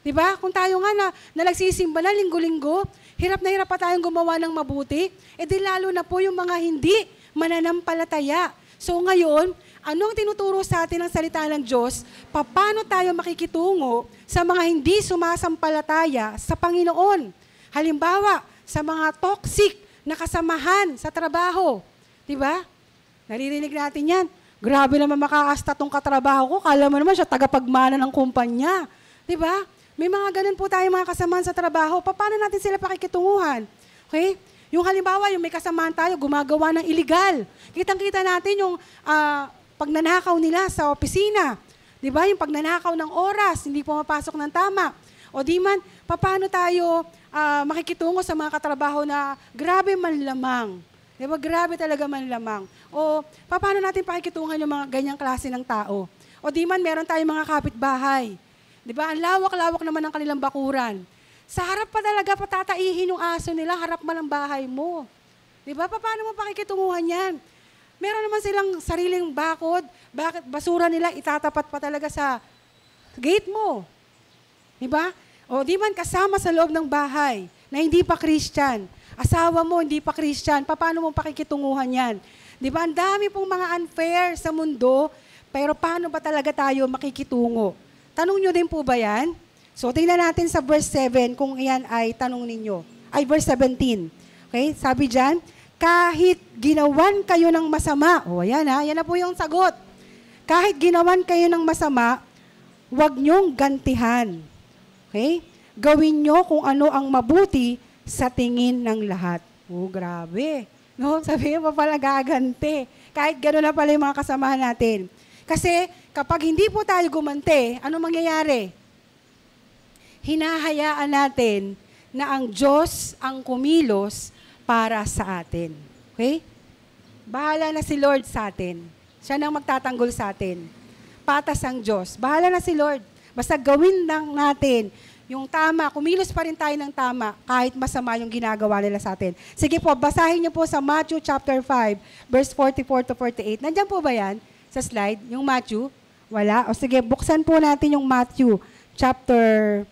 Diba? Kung tayo nga na nagsisimba na linggo-linggo, hirap na hirap pa tayong gumawa ng mabuti, di lalo na po yung mga hindi mananampalataya. So ngayon, anong tinuturo sa atin ng salita ng Diyos? Paano tayo makikitungo sa mga hindi sumasampalataya sa Panginoon? Halimbawa, sa mga toxic na kasamahan sa trabaho. Diba? Naririnig natin yan. Grabe naman makaasta tong katrabaho ko. Kala mo naman siya tagapagmana ng kumpanya. Diba? May mga ganun po tayo mga kasamahan sa trabaho. Paano natin sila pakikitunguhan? Okay? Yung halimbawa, yung may kasamahan tayo, gumagawa ng illegal. Kitang-kita natin yung pagnanakaw nila sa opisina. Di ba? Yung pagnanakaw ng oras, hindi pumapasok ng tama. O di man, paano tayo makikitungo sa mga katrabaho na grabe manlamang? Di ba? Grabe talaga manlamang. O paano natin pakikitungan yung mga ganyang klase ng tao? O di man, meron tayong mga kapitbahay. Di ba? Ang lawak-lawak naman ng kanilang bakuran. Sa harap pa talaga patataihin yung aso nila, harap man ang bahay mo. Di ba? Paano mo pakikitunguhan yan? Meron naman silang sariling bakod. Bakit basura nila itatapat pa talaga sa gate mo? Di ba? O di man kasama sa loob ng bahay na hindi pa Christian. Asawa mo hindi pa Christian. Paano mo pakikitunguhan yan? Di ba? Ang dami pong mga unfair sa mundo, pero paano ba talaga tayo makikitungo? Tanong nyo din po ba yan? So, tingnan natin sa verse 7 kung yan ay tanong ninyo. Ay, verse 17. Okay? Sabi dyan, kahit ginawan kayo ng masama, ayan yan na po yung sagot. Kahit ginawan kayo ng masama, huwag nyong gantihan. Okay? Gawin nyo kung ano ang mabuti sa tingin ng lahat. Grabe. No? Sabi mo pa pala gaganti. Kahit gano'n na pala yung mga kasamahan natin. Kasi kapag hindi po tayo gumante, ano mangyayari? Hinahayaan natin na ang Diyos ang kumilos para sa atin. Okay? Bahala na si Lord sa atin. Siya nang magtatanggol sa atin. Patas ang Diyos. Bahala na si Lord. Basta gawin lang natin yung tama. Kumilos pa rin tayo ng tama kahit masama yung ginagawa nila sa atin. Sige po, basahin niyo po sa Matthew chapter 5, verse 44 to 48. Nandiyan po ba yan? Sa slide, yung Matthew? Wala? O sige, buksan po natin yung Matthew chapter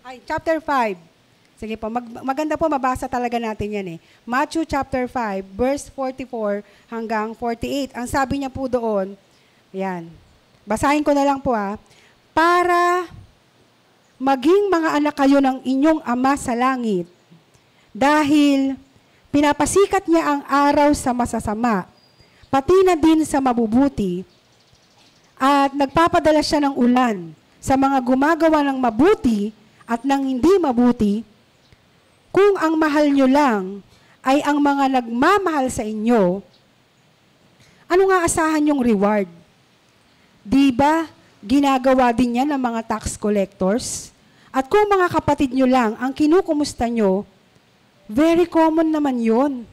5. Sige po, maganda po mabasa talaga natin yan eh. Matthew chapter 5, verse 44 hanggang 48. Ang sabi niya po doon, yan. Basahin ko na lang po para maging mga anak kayo ng inyong Ama sa langit, dahil pinapasikat niya ang araw sa masasama, pati na din sa mabubuti, At nagpapadala siya ng ulan sa mga gumagawa ng mabuti at ng hindi mabuti, kung ang mahal nyo lang ay ang mga nagmamahal sa inyo, ano nga asahan yung reward? Di ba ginagawa din yan ng mga tax collectors? At kung mga kapatid nyo lang ang kinukumusta nyo, very common naman yun.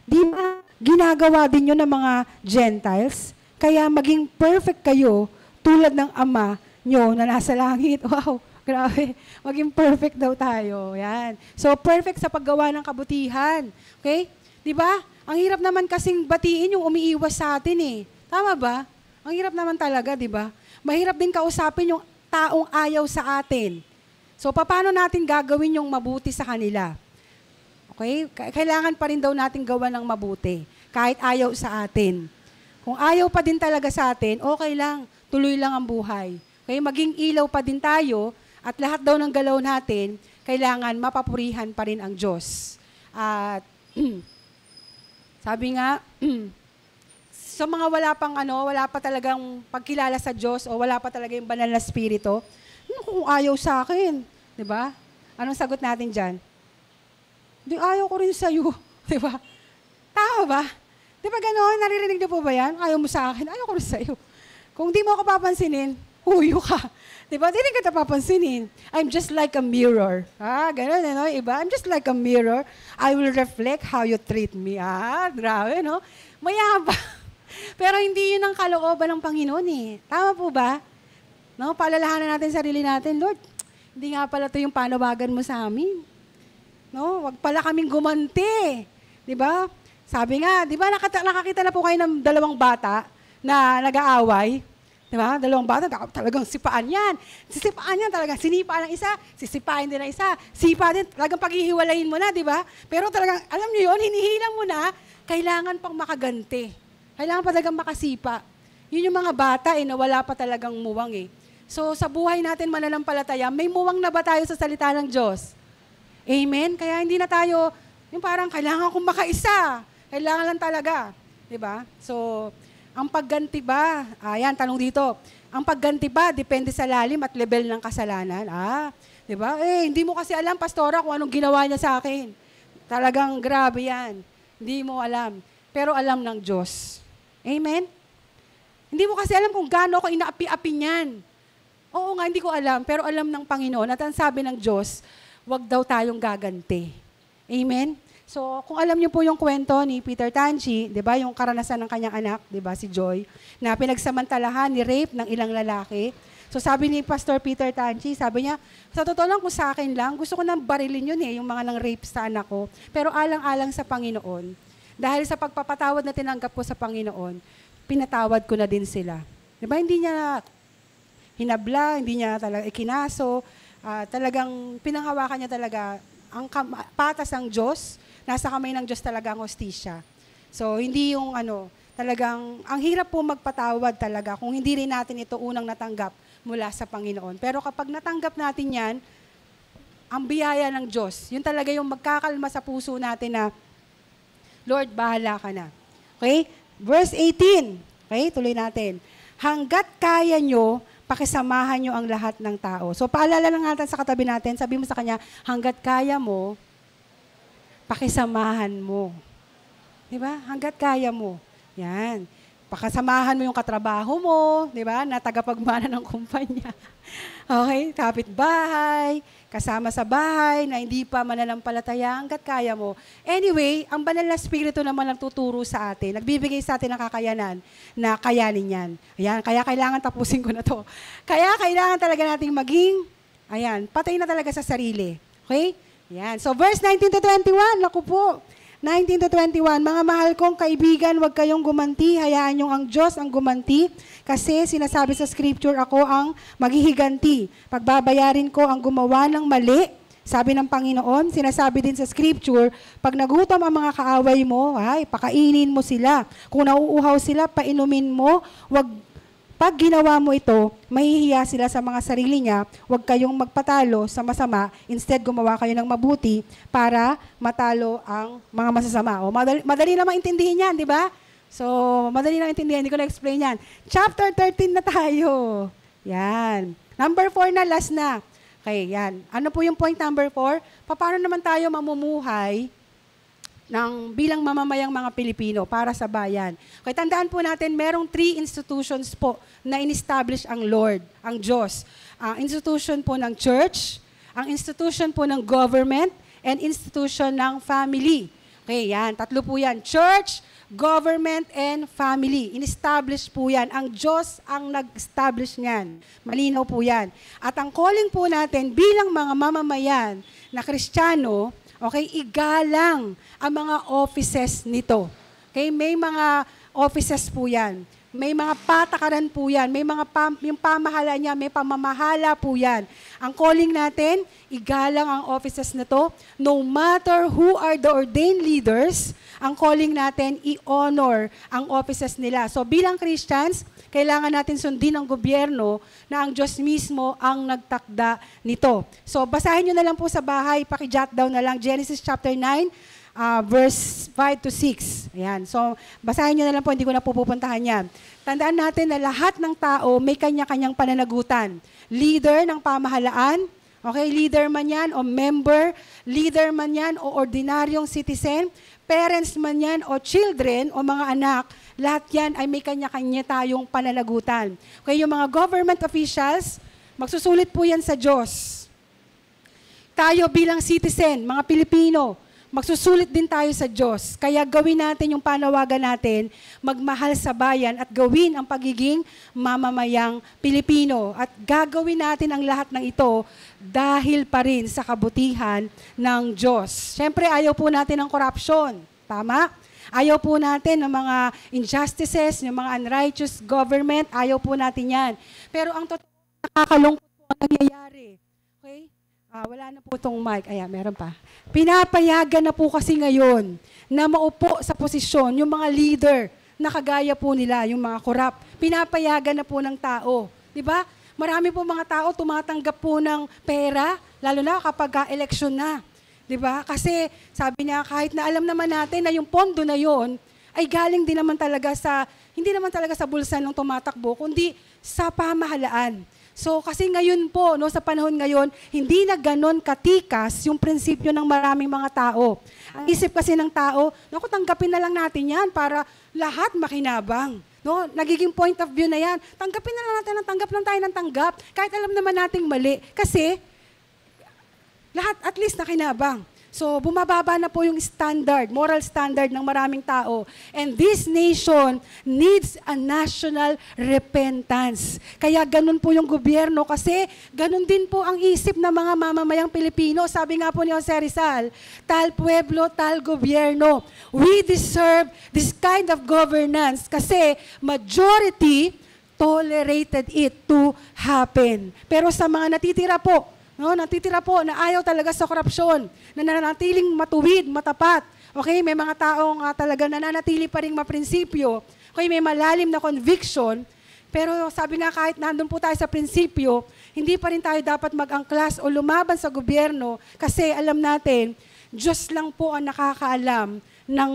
Di ba ginagawa din yun ng mga Gentiles? Kaya maging perfect kayo tulad ng Ama nyo na nasa langit. Wow, grabe. Maging perfect daw tayo. Yan. So, perfect sa paggawa ng kabutihan. Okay? Di ba? Ang hirap naman kasing batiin yung umiiwas sa atin eh. Tama ba? Ang hirap naman talaga, di ba? Mahirap din kausapin yung taong ayaw sa atin. So, paano natin gagawin yung mabuti sa kanila? Okay? Kailangan pa rin daw natin gawa ng mabuti, kahit ayaw sa atin. Kung ayaw pa din talaga sa atin, okay lang, tuloy lang ang buhay. Okay? Maging ilaw pa din tayo, at lahat daw ng galaw natin, kailangan mapapurihan pa rin ang Diyos. At sabi nga, sa mga wala pa talagang pagkilala sa Diyos o wala pa talaga yung banal na spirito, kung ayaw sa akin, di ba? Anong sagot natin dyan? Di ayaw ko rin sa'yo, di ba? Tama ba? Di ba gano'n? Naririnig niyo po ba yan? Ayaw mo sa akin, ayaw ko rin sa'yo. Kung di mo ako papansinin, huyo ka. Di ba? Di rin kita papansinin. I'm just like a mirror. Gano'n, ano? Iba? I'm just like a mirror. I will reflect how you treat me. Grabe, no? Mayabang. Pero hindi yun ang kalooban ng Panginoon eh. Tama po ba? No? Paalalahanan natin sarili natin, Lord, hindi nga pala ito yung panawagan mo sa amin. No? Wag pala kaming gumanti. Di ba? Sabi nga, di ba nakakita na po kayo ng dalawang bata na nag-aaway? Di ba? Dalawang bata, talagang sipaan yan. Sisipaan yan talaga. Sinipa ng isa, sisipain din ng isa. Sipa din, talagang paghihiwalayin mo na, di ba? Pero talagang, alam niyo yun, hinihilang mo na, kailangan pang makaganti. Kailangan pa talagang makasipa. Yun yung mga bata na wala pa talagang muwang eh. So sa buhay natin mananampalataya, may muwang na ba tayo sa salita ng Diyos? Amen? Kaya hindi na tayo, yung parang kailangan kong makaisa. Kailangan lang talaga. Diba? So, ang pagganti ba, ayan, tanong dito, ang pagganti ba, depende sa lalim at level ng kasalanan? Diba? Hindi mo kasi alam, Pastora, kung anong ginawa niya sa akin. Talagang grabe yan. Hindi mo alam. Pero alam ng Diyos. Amen? Hindi mo kasi alam kung gaano ako inaapi-api niyan. Oo nga, hindi ko alam, pero alam ng Panginoon at ang sabi ng Diyos, wag daw tayong gaganti. Amen? So, kung alam niyo po yung kwento ni Peter Tanchi, 'di ba, yung karanasan ng kanyang anak, 'di ba, si Joy, na pinagsamantalahan ni rape ng ilang lalaki. So, sabi ni Pastor Peter Tanchi, sabi niya, sa totoo lang kung sa akin lang, gusto ko nang barilin yun yung mga nang rape sa anak ko, pero alang-alang sa Panginoon. Dahil sa pagpapatawad na tinanggap ko sa Panginoon, pinatawad ko na din sila. 'Di ba, hindi niya hinabla, hindi niya talaga ikinaso, talagang pinanghawakan niya talaga ang patas ng Diyos. Nasa kamay ng Diyos talaga ang hostisya. So, hindi yung talagang, ang hirap po magpatawad talaga kung hindi rin natin ito unang natanggap mula sa Panginoon. Pero kapag natanggap natin yan, ang biyaya ng Diyos, yun talaga yung magkakalma sa puso natin na, Lord, bahala ka na. Okay? Verse 18. Okay, tuloy natin. Hanggat kaya nyo, pakisamahan nyo ang lahat ng tao. So, paalala lang natin sa katabi natin, sabi mo sa kanya, hanggat kaya mo, pakisamahan mo. Diba? Hanggat kaya mo. Yan. Pakasamahan mo yung katrabaho mo, di ba? Na tagapagmana ng kumpanya. Okay? Kapitbahay, kasama sa bahay, na hindi pa mananampalataya, hanggat kaya mo. Anyway, ang banal na spirito naman nagtuturo sa atin, nagbibigay sa atin ng kakayanan na kayanin yan. Ayan, kaya kailangan tapusin ko na to. Kaya kailangan talaga nating maging, patay na talaga sa sarili. Okay? Yan. So, verse 19 to 21, naku po. 19 to 21, mga mahal kong kaibigan, huwag kayong gumanti, hayaan nyo ang Diyos ang gumanti, kasi sinasabi sa scripture, ako ang maghihiganti. Pagbabayarin ko ang gumawa ng mali, sabi ng Panginoon, sinasabi din sa scripture, pag nagutom ang mga kaaway mo, pakainin mo sila. Kung nauuhaw sila, painumin mo, pag ginawa mo ito, mahihiya sila sa mga sarili niya, huwag kayong magpatalo sa masama, instead gumawa kayo ng mabuti para matalo ang mga masasama. O, madali na maintindihin yan, di ba? So, madali lang intindihan, hindi ko na-explain yan. Chapter 13 na tayo. Yan. Number 4 na, last na. Okay, yan. Ano po yung point number 4? Paano naman tayo mamumuhay bilang mamamayang mga Pilipino para sa bayan? Okay, tandaan po natin, merong 3 institutions po na in-establish ang Lord, ang Diyos. Ang institution po ng church, ang institution po ng government, and institution ng family. Okay, yan. 3 po yan. Church, government, and family. In-establish po yan. Ang Diyos ang nag-establish niyan. Malinaw po yan. At ang calling po natin bilang mga mamamayan na Kristiyano, okay, igalang ang mga offices nito. Okay, may mga offices po yan. May mga patakaran po yan. May mga yung pamahala niya, may pamamahala po yan. Ang calling natin, igalang ang offices na to. No matter who are the ordained leaders, ang calling natin, i-honor ang offices nila. So bilang Christians, kailangan natin sundin ang gobyerno na ang Diyos mismo ang nagtakda nito. So basahin nyo na lang po sa bahay, paki-jot down na lang, Genesis chapter 9, verse 5 to 6. Ayan. So, basahin nyo na lang po, hindi ko na pupuntahan yan. Tandaan natin na lahat ng tao may kanya-kanyang pananagutan. Leader ng pamahalaan, okay, leader man yan o member, leader man yan o ordinaryong citizen, parents man yan o children o mga anak, lahat yan ay may kanya-kanya tayong pananagutan. Okay, yung mga government officials, magsusulit po yan sa Diyos. Tayo bilang citizen, mga Pilipino, magsusulit din tayo sa Diyos. Kaya gawin natin yung panawagan natin, magmahal sa bayan at gawin ang pagiging mamamayang Pilipino. At gagawin natin ang lahat ng ito dahil pa rin sa kabutihan ng Diyos. Siyempre, ayaw po natin ng corruption. Tama? Ayaw po natin ng mga injustices, ng mga unrighteous government. Ayaw po natin yan. Pero ang totoo, nakakalungkot po ang nangyayari. Okay? Wala na po itong mic. Ayan, meron pa. Pinapayagan na po kasi ngayon na maupo sa posisyon yung mga leader na kagaya po nila, yung mga korap. Pinapayagan na po ng tao. Diba? Marami po mga tao tumatanggap po ng pera, lalo na kapag eleksyon na. Diba? Kasi sabi niya, kahit na alam naman natin na yung pondo na yon ay galing din naman talaga hindi naman talaga sa bulsa ng tumatakbo, kundi sa pamahalaan. So, kasi ngayon po, no, sa panahon ngayon, hindi na ganon katikas yung prinsipyo ng maraming mga tao. Ang isip kasi ng tao, naku, tanggapin na lang natin yan para lahat makinabang. No, nagiging point of view na yan. Tanggapin na lang natin, tanggap lang tayo ng tanggap, kahit alam naman nating mali. Kasi, lahat at least nakinabang. So, bumababa na po yung standard, moral standard ng maraming tao. And this nation needs a national repentance. Kaya ganun po yung gobyerno kasi ganun din po ang isip ng mga mamamayang Pilipino. Sabi nga po ni Jose Rizal, tal pueblo, tal gobyerno. We deserve this kind of governance kasi majority tolerated it to happen. Pero sa mga natitira po na ayaw talaga sa korupsyon, na nananatiling matuwid, matapat. Okay, may mga taong talaga nananatili pa rin maprinsipyo. Okay, may malalim na conviction. Pero sabi nga kahit nandun po tayo sa prinsipyo, hindi pa rin tayo dapat mag-angklas o lumaban sa gobyerno kasi alam natin, Diyos lang po ang nakakaalam ng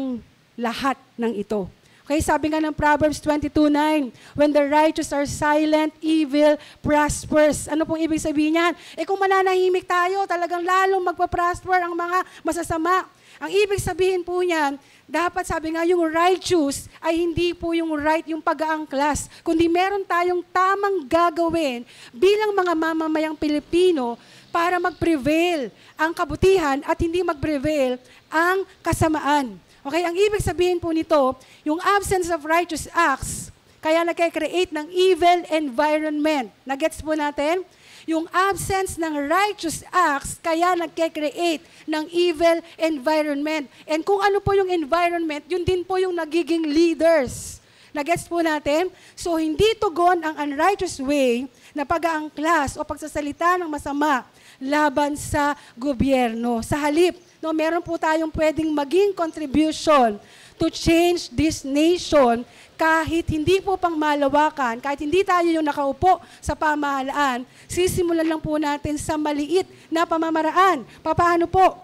lahat ng ito. Okay, sabi nga ng Proverbs 22:9, when the righteous are silent, evil prospers. Ano pong ibig sabihin niyan? Kung mananahimik tayo, talagang lalong magpa-prosper ang mga masasama. Ang ibig sabihin po niyan, dapat sabi nga yung righteous ay hindi po yung right, yung pag-aangklas, kundi meron tayong tamang gagawin bilang mga mamamayang Pilipino para mag-prevail ang kabutihan at hindi mag-prevail ang kasamaan. Okay, ang ibig sabihin po nito, yung absence of righteous acts, kaya nagkakreate ng evil environment. Nagets po natin? Yung absence ng righteous acts, kaya nagkakreate ng evil environment. And kung ano po yung environment, yun din po yung nagiging leaders. Nagets po natin? So, hindi tugon ang unrighteous way na pag-aangklas o pagsasalita ng masama laban sa gobyerno. Sa halip, no, meron po tayong pwedeng maging contribution to change this nation kahit hindi po pang malawakan, kahit hindi tayo yung nakaupo sa pamahalaan, sisimulan lang po natin sa maliit na pamamaraan. Paano po?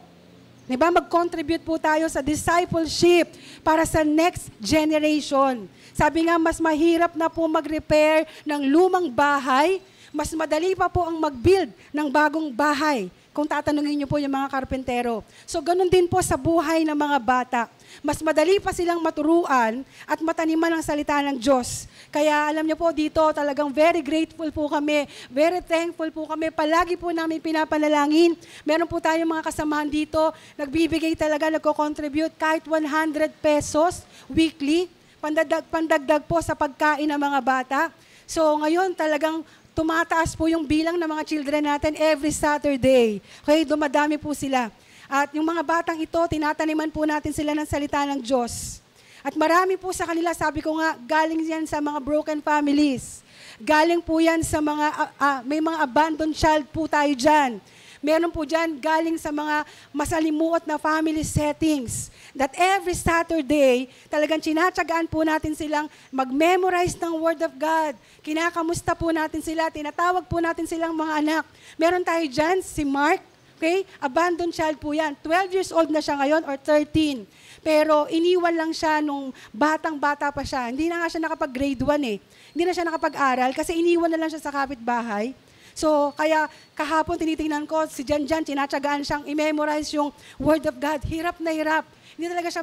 Diba? Mag-contribute po tayo sa discipleship para sa next generation. Sabi nga, mas mahirap na po mag-repair ng lumang bahay, mas madali pa po ang mag-build ng bagong bahay. Kung tatanungin niyo po yung mga karpentero. So, ganun din po sa buhay ng mga bata. Mas madali pa silang maturuan at mataniman ang salita ng Diyos. Kaya alam niyo po dito, talagang very grateful po kami, very thankful po kami. Palagi po namin pinapanalangin. Meron po tayong mga kasamahan dito, nagbibigay talaga, nagko-contribute kahit 100 pesos weekly, pandagdag po sa pagkain ng mga bata. So ngayon talagang tumataas po yung bilang ng mga children natin every Saturday. Okay, dumadami po sila. At yung mga batang ito, tinataniman po natin sila ng salita ng Diyos. At marami po sa kanila, sabi ko nga, galing yan sa mga broken families. Galing po yan sa mga, may mga abandoned child po tayo dyan. Meron po dyan galing sa mga masalimuot na family settings. That every Saturday, talagang tinatyagaan po natin silang mag-memorize ng Word of God. Kinakamusta po natin sila, tinatawag po natin silang mga anak. Meron tayo dyan, si Mark, okay? Abandoned child po yan. 12 years old na siya ngayon or 13. Pero iniwan lang siya nung batang-bata pa siya. Hindi na nga siya nakapag-grade 1 eh. Hindi na siya nakapag-aral kasi iniwan na lang siya sa kapitbahay. So, kaya kahapon tinitingnan ko, si Jan, tinatyagaan siyang i-memorize yung Word of God. Hirap na hirap. Hindi talaga siya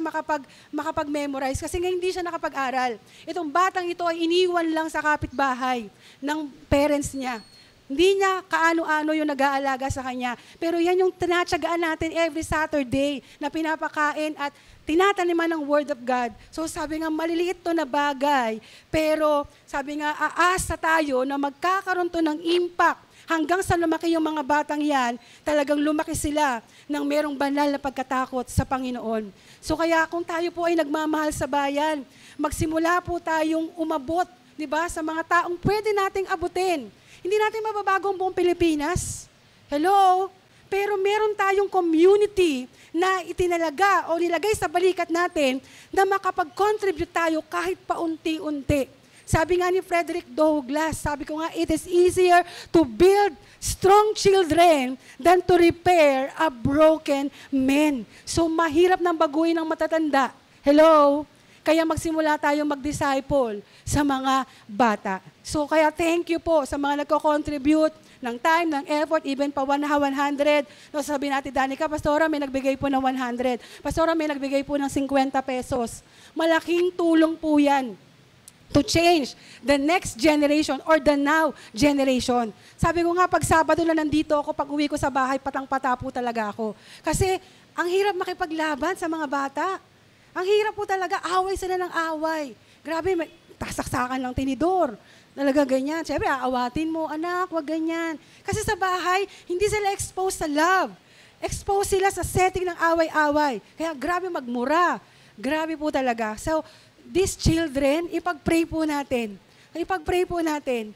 makapag-memorize kasi nga hindi siya nakapag-aral. Itong batang ito ay iniwan lang sa kapitbahay ng parents niya. Hindi niya kaano-ano yung nag-aalaga sa kanya. Pero yan yung tinatyagaan natin every Saturday na pinapakain at tinataniman ng Word of God. So sabi nga, maliliit to na bagay. Pero sabi nga, aasa tayo na magkakaroon to ng impact. Hanggang sa lumaki yung mga batang yan, talagang lumaki sila ng merong banal na pagkatakot sa Panginoon. So kaya kung tayo po ay nagmamahal sa bayan, magsimula po tayong umabot, di ba, sa mga taong pwede nating abutin. Hindi natin mababago ang buong Pilipinas. Hello? Pero meron tayong community na itinalaga o nilagay sa balikat natin na makapag-contribute tayo kahit paunti-unti. Sabi nga ni Frederick Douglass, sabi ko nga, it is easier to build strong children than to repair a broken man. So mahirap nang baguhin ng matatanda. Hello? Kaya magsimula tayo mag-disciple sa mga bata. So kaya thank you po sa mga nagko-contribute ng time, ng effort, even pa 100. No, sabi natin, Danica, Pastora, may nagbigay po ng 100. Pastora, may nagbigay po ng 50 pesos. Malaking tulong po yan to change the next generation or the now generation. Sabi ko nga, pag Sabado na nandito ako, pag uwi ko sa bahay, patang-pata po talaga ako. Kasi ang hirap makipaglaban sa mga bata. Ang hirap po talaga, away sila ng away. Grabe, may tasaksakan ng tinidor. Talaga ganyan. Siyempre, aawatin mo, anak, wag ganyan. Kasi sa bahay, hindi sila exposed sa love. Exposed sila sa setting ng away-away. Kaya grabe magmura. Grabe po talaga. So, these children, ipag-pray po natin. Ipag-pray po natin.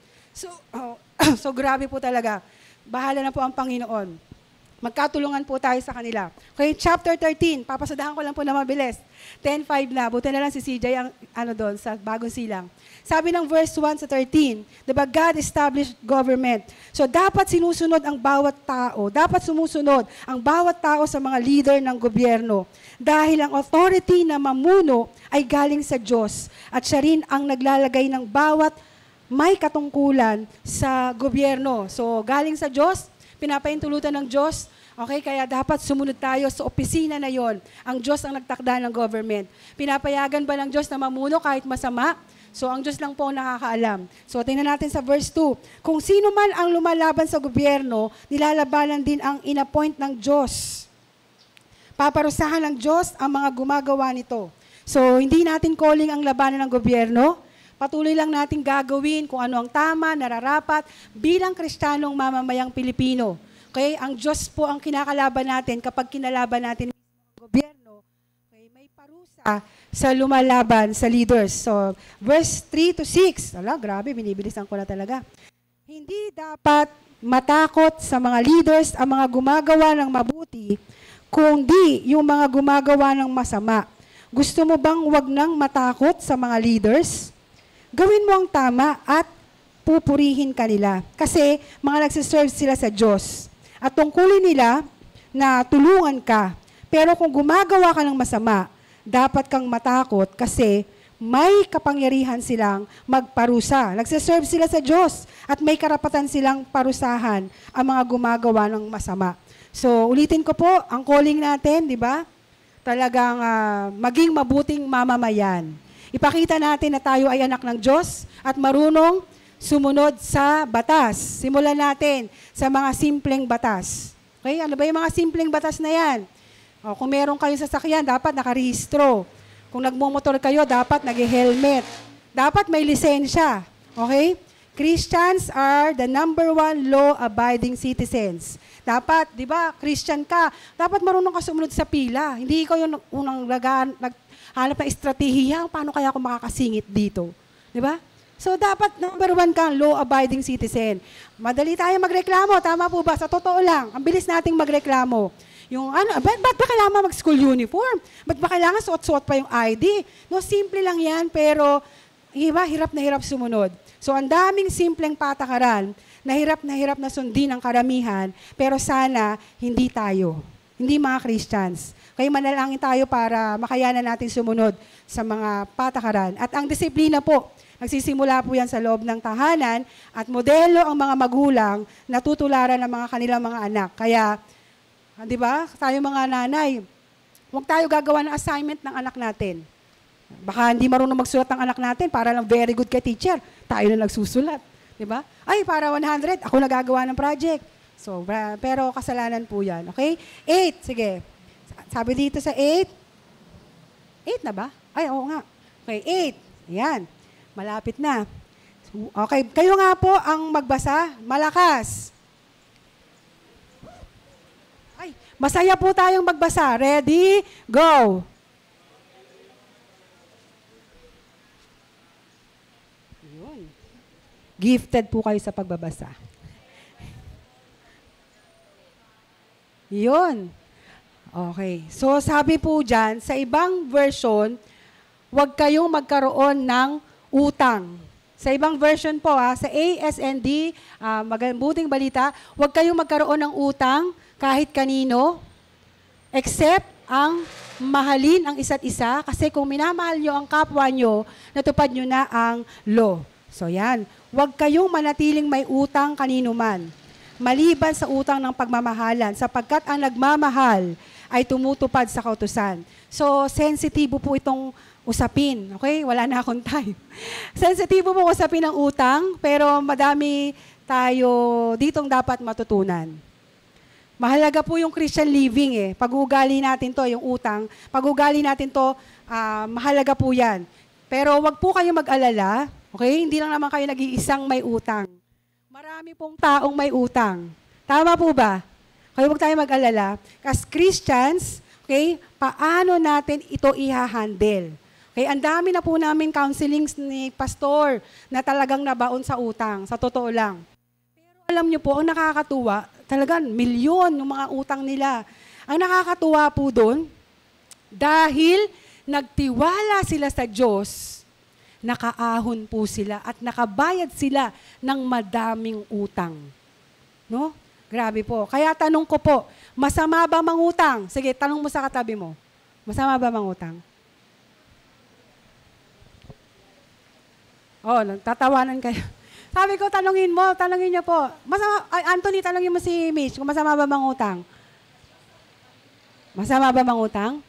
So grabe po talaga. Bahala na po ang Panginoon. Magkatulungan po tayo sa kanila. Okay, chapter 13. Papasadahan ko lang po na mabilis. 10:5 na. Buti na lang si CJ ang doon sa Bagong Silang. Sabi ng verse 1 sa 13, diba, God established government. So dapat sinusunod ang bawat tao. Dapat sumusunod ang bawat tao sa mga leader ng gobyerno. Dahil ang authority na mamuno ay galing sa Diyos. At siya rin ang naglalagay ng bawat may katungkulan sa gobyerno. So galing sa Diyos, pinapaintulutan ng Diyos. Okay, kaya dapat sumunod tayo sa opisina na yon. Ang Diyos ang nagtakda ng government. Pinapayagan ba ng Diyos na mamuno kahit masama? So, ang Diyos lang po ang nakakaalam. So, tingnan natin sa verse 2. Kung sino man ang lumalaban sa gobyerno, nilalabanan din ang inappoint ng Diyos. Paparusahan ng Diyos ang mga gumagawa nito. So, hindi natin calling ang labanan ng gobyerno. Patuloy lang natin gagawin kung ano ang tama, nararapat, bilang Kristiyanong mamamayang Pilipino. Okay? Ang Diyos po ang kinakalaban natin kapag kinalaban natin ang gobyerno. Okay? May parusa sa lumalaban sa leaders. So, verse 3 to 6. Ala, grabe, binibilisan ko na talaga. Hindi dapat matakot sa mga leaders ang mga gumagawa ng mabuti, kundi yung mga gumagawa ng masama. Gusto mo bang wag nang matakot sa mga leaders? Gawin mo ang tama at pupurihin ka nila. Kasi mga nagsiserve sila sa Diyos. At tungkulin nila na tulungan ka. Pero kung gumagawa ka ng masama, dapat kang matakot kasi may kapangyarihan silang magparusa. Nagsiserve sila sa Diyos at may karapatan silang parusahan ang mga gumagawa ng masama. So, ulitin ko po, ang calling natin, di ba? Talagang maging mabuting mamamayan. Ipakita natin na tayo ay anak ng Diyos at marunong sumunod sa batas. Simulan natin sa mga simpleng batas. Okay? Ano ba yung mga simpleng batas na yan? O, kung meron kayong sasakyan, dapat nakarehistro. Kung nagmumotor kayo, dapat nag-helmet. Dapat may lisensya. Okay? Christians are the #1 law-abiding citizens. Dapat, di ba, Christian ka, dapat marunong ka sumunod sa pila. Hindi ikaw yung unang naghanap ng estratehiya, paano kaya ako makakasingit dito? Di ba? So, dapat #1 kang law-abiding citizen. Madali tayo magreklamo, tama po ba? Sa totoo lang, ang bilis nating magreklamo. Yung ba't ba kailangan mag-school uniform? Ba't ba kailangan suot-suot pa yung ID? No, simple lang yan, pero iba, hirap na hirap sumunod. So, ang daming simpleng patakaran na hirap na sundin ang karamihan, pero sana hindi tayo, hindi mga Christians. Kaya manalangin tayo para makayanan natin sumunod sa mga patakaran. At ang disiplina po, nagsisimula po yan sa loob ng tahanan at modelo ang mga magulang na tutularan ng mga kanilang mga anak. Kaya, di ba, tayo mga nanay, huwag tayo gagawa ng assignment ng anak natin. Baka hindi marunong magsulat ng anak natin para lang very good kay teacher. Tayo na nagsusulat. Diba? Ay, para 100, ako nagagawa ng project. So, pero kasalanan po yan. Okay? 8, sige. Sabi dito sa 8. 8 na ba? Ay, oo nga. Okay, 8. Ayan. Malapit na. Okay, kayo nga po ang magbasa. Malakas. Ay, masaya po tayong magbasa. Ready? Go! Gifted po kayo sa pagbabasa. Yun. Okay. So, sabi po dyan, sa ibang version, huwag kayong magkaroon ng utang. Sa ibang version po, sa ASND, mabuting balita, huwag kayong magkaroon ng utang kahit kanino, except ang mahalin ang isa't isa, kasi kung minamahal nyo ang kapwa nyo, natupad nyo na ang law. So yan, huwag kayong manatiling may utang kanino man, maliban sa utang ng pagmamahalan, sapagkat ang nagmamahal ay tumutupad sa kautusan. So, sensitibo po itong usapin. Okay? Wala na akong time. Sensitibo po usapin ng utang, pero madami tayo ditong dapat matutunan. Mahalaga po yung Christian living eh. Pag-uugali natin to, yung utang, pag-uugali natin to, mahalaga po yan. Pero wag po kayo mag-alala. Okay? Hindi lang naman kayo nag-iisang may utang. Marami pong taong may utang. Tama po ba? Kaya huwag tayo mag-alala. As Christians, okay, paano natin ito i-handle? Okay, ang dami na po namin counselings ni pastor na talagang nabaon sa utang. Sa totoo lang. Pero alam niyo po, ang nakakatuwa, talagang milyon yung mga utang nila. Ang nakakatuwa po doon, dahil nagtiwala sila sa Diyos, nakaahon po sila at nakabayad sila ng madaming utang. No? Grabe po. Kaya tanong ko po, masama ba mangutang? Sige, tanong mo sa katabi mo. Masama ba mangutang? Oh, tatawanan kayo. Sabi ko, tanongin niyo po. Masama, Anthony, tanongin mo si Mitch, kung masama ba mangutang? Masama ba mangutang?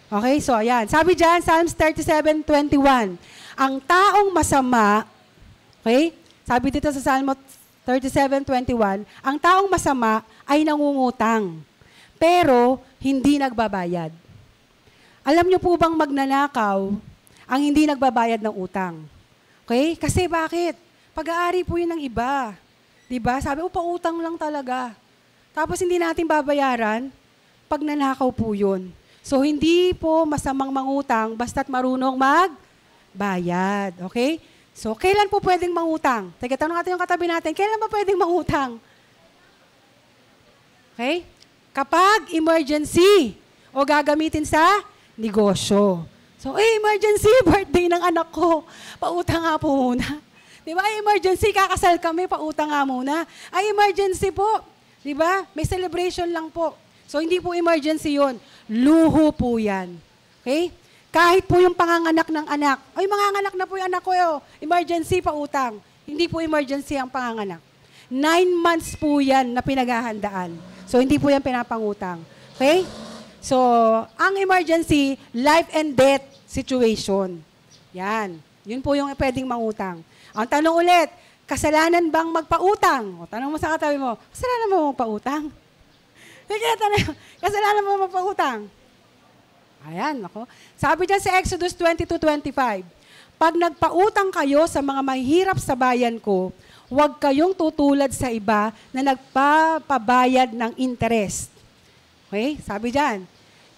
Okay, so ayan. Sabi dyan, Psalms 37:21. Ang taong masama, okay, sabi dito sa Psalm 37:21, ang taong masama ay nangungutang, pero hindi nagbabayad. Alam niyo po bang magnanakaw ang hindi nagbabayad ng utang? Okay? Kasi bakit? Pag-aari po yun ng iba. Diba? Sabi, pautang lang talaga. Tapos hindi natin babayaran, pag nanakaw po yun. So, hindi po masamang mangutang basta't marunong magbayad. Okay? So, kailan po pwedeng mangutang? Teka, tanong natin yung katabi natin, kailan ba pwedeng mangutang? Okay? Kapag emergency o gagamitin sa negosyo. So, emergency, birthday ng anak ko. Pautang nga po muna. Di ba? Emergency, kakasal kami, pautang nga muna. Emergency po. Di ba? May celebration lang po. So, hindi po emergency yun. Luho po yan. Okay? Kahit po yung panganganak ng anak, ay, manganganak na po yung anak ko, emergency pa utang. Hindi po emergency ang panganganak. 9 months po yan na pinaghahandaan. So, hindi po yan pinapangutang. Okay? So, ang emergency, life and death situation. Yan. Yun po yung pwedeng mangutang. Ang tanong ulit, kasalanan bang magpautang? O, tanong mo sa katabi mo, kasalanan mo magpautang? Kasalanan mo magpautang? Ayan, ako. Sabi dyan sa Exodus 22:25, pag nagpautang kayo sa mga mahihirap sa bayan ko, huwag kayong tutulad sa iba na nagpapabayad ng interest. Okay? Sabi dyan.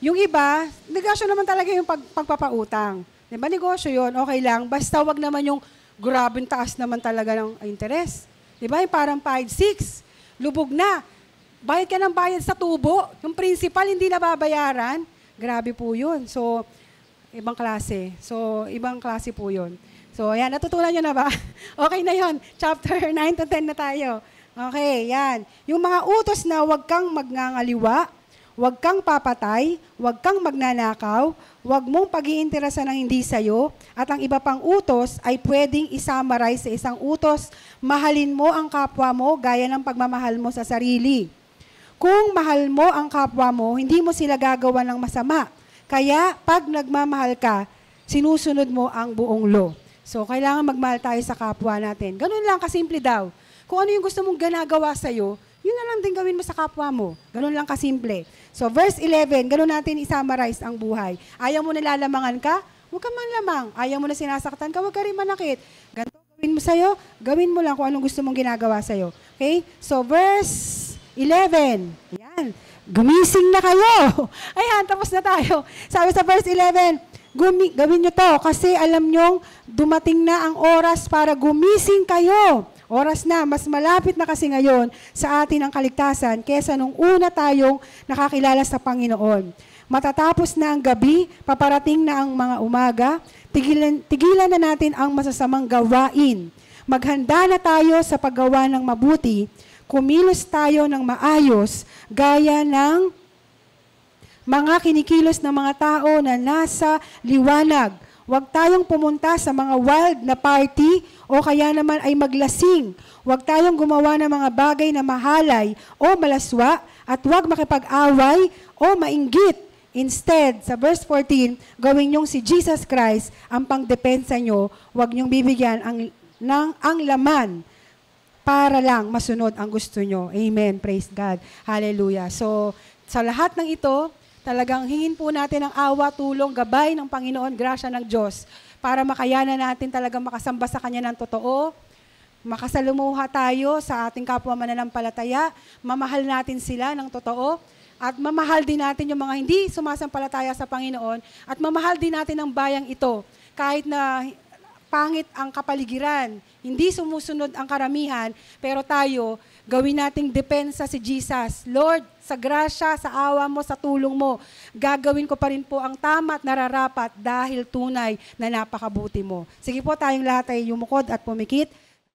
Yung iba, negosyo naman talaga yung pagpapautang. Diba, negosyo yun, okay lang. Basta wag naman yung grabing taas naman talaga ng interest. Diba, yung parang 5-6, lubog na. Bayad ka ng bayad sa tubo. Yung principal hindi nababayaran. Grabe po yun. So, ibang klase. So, ibang klase po yun. So, ayan, natutunan nyo na ba? Okay na yun. Chapter 9 to 10 na tayo. Okay, yan. Yung mga utos na huwag kang magnangaliwa, huwag kang papatay, huwag kang magnanakaw, huwag mong pag-iinteresan ng hindi sa'yo, at ang iba pang utos ay pwedeng isummarize sa isang utos, mahalin mo ang kapwa mo gaya ng pagmamahal mo sa sarili. Kung mahal mo ang kapwa mo, hindi mo sila gagawa ng masama. Kaya, pag nagmamahal ka, sinusunod mo ang buong law. So, kailangan magmahal tayo sa kapwa natin. Ganun lang, kasimple daw. Kung ano yung gusto mong ginagawa sa'yo, yun na lang din gawin mo sa kapwa mo. Ganun lang kasimple. So, verse 11, ganun natin isummarize ang buhay. Ayaw mo nalalamangan ka? Huwag ka man lamang. Ayaw mo na sinasaktan ka? Huwag ka rin manakit. Ganito gawin mo sa'yo? Gawin mo lang kung anong gusto mong ginagawa sa'yo. Okay? So, verse 11. Yan. Gumising na kayo. Ayan, tapos na tayo. Sabi sa verse 11, gawin nyo to kasi alam nyong dumating na ang oras para gumising kayo. Oras na, mas malapit na kasi ngayon sa atin ang kaligtasan kesa nung una tayong nakakilala sa Panginoon. Matatapos na ang gabi, paparating na ang mga umaga, tigilan na natin ang masasamang gawain. Maghanda na tayo sa paggawa ng mabuti, kumilos tayo ng maayos, gaya ng mga kinikilos ng mga tao na nasa liwanag. Huwag tayong pumunta sa mga wild na party o kaya naman ay maglasing. Huwag tayong gumawa ng mga bagay na mahalay o malaswa at huwag makipag-away o mainggit. Instead, sa verse 14, gawin niyong si Jesus Christ ang pangdepensa niyo. Huwag niyong bibigyan ang laman para lang masunod ang gusto nyo. Amen. Praise God. Hallelujah. So, sa lahat ng ito, talagang hingin po natin ang awa, tulong, gabay ng Panginoon, grasya ng Diyos para makayanan natin talagang makasamba sa Kanya ng totoo, makasalumuha tayo sa ating kapwa mananampalataya, mamahal natin sila ng totoo, at mamahal din natin yung mga hindi sumasampalataya sa Panginoon, at mamahal din natin ang bayang ito, kahit na pangit ang kapaligiran, hindi sumusunod ang karamihan, pero tayo, gawin nating depensa si Jesus. Lord, sa grasya, sa awa mo, sa tulong mo, gagawin ko pa rin po ang tama at nararapat dahil tunay na napakabuti mo. Sige po, tayong lahat ay yumukod at pumikit.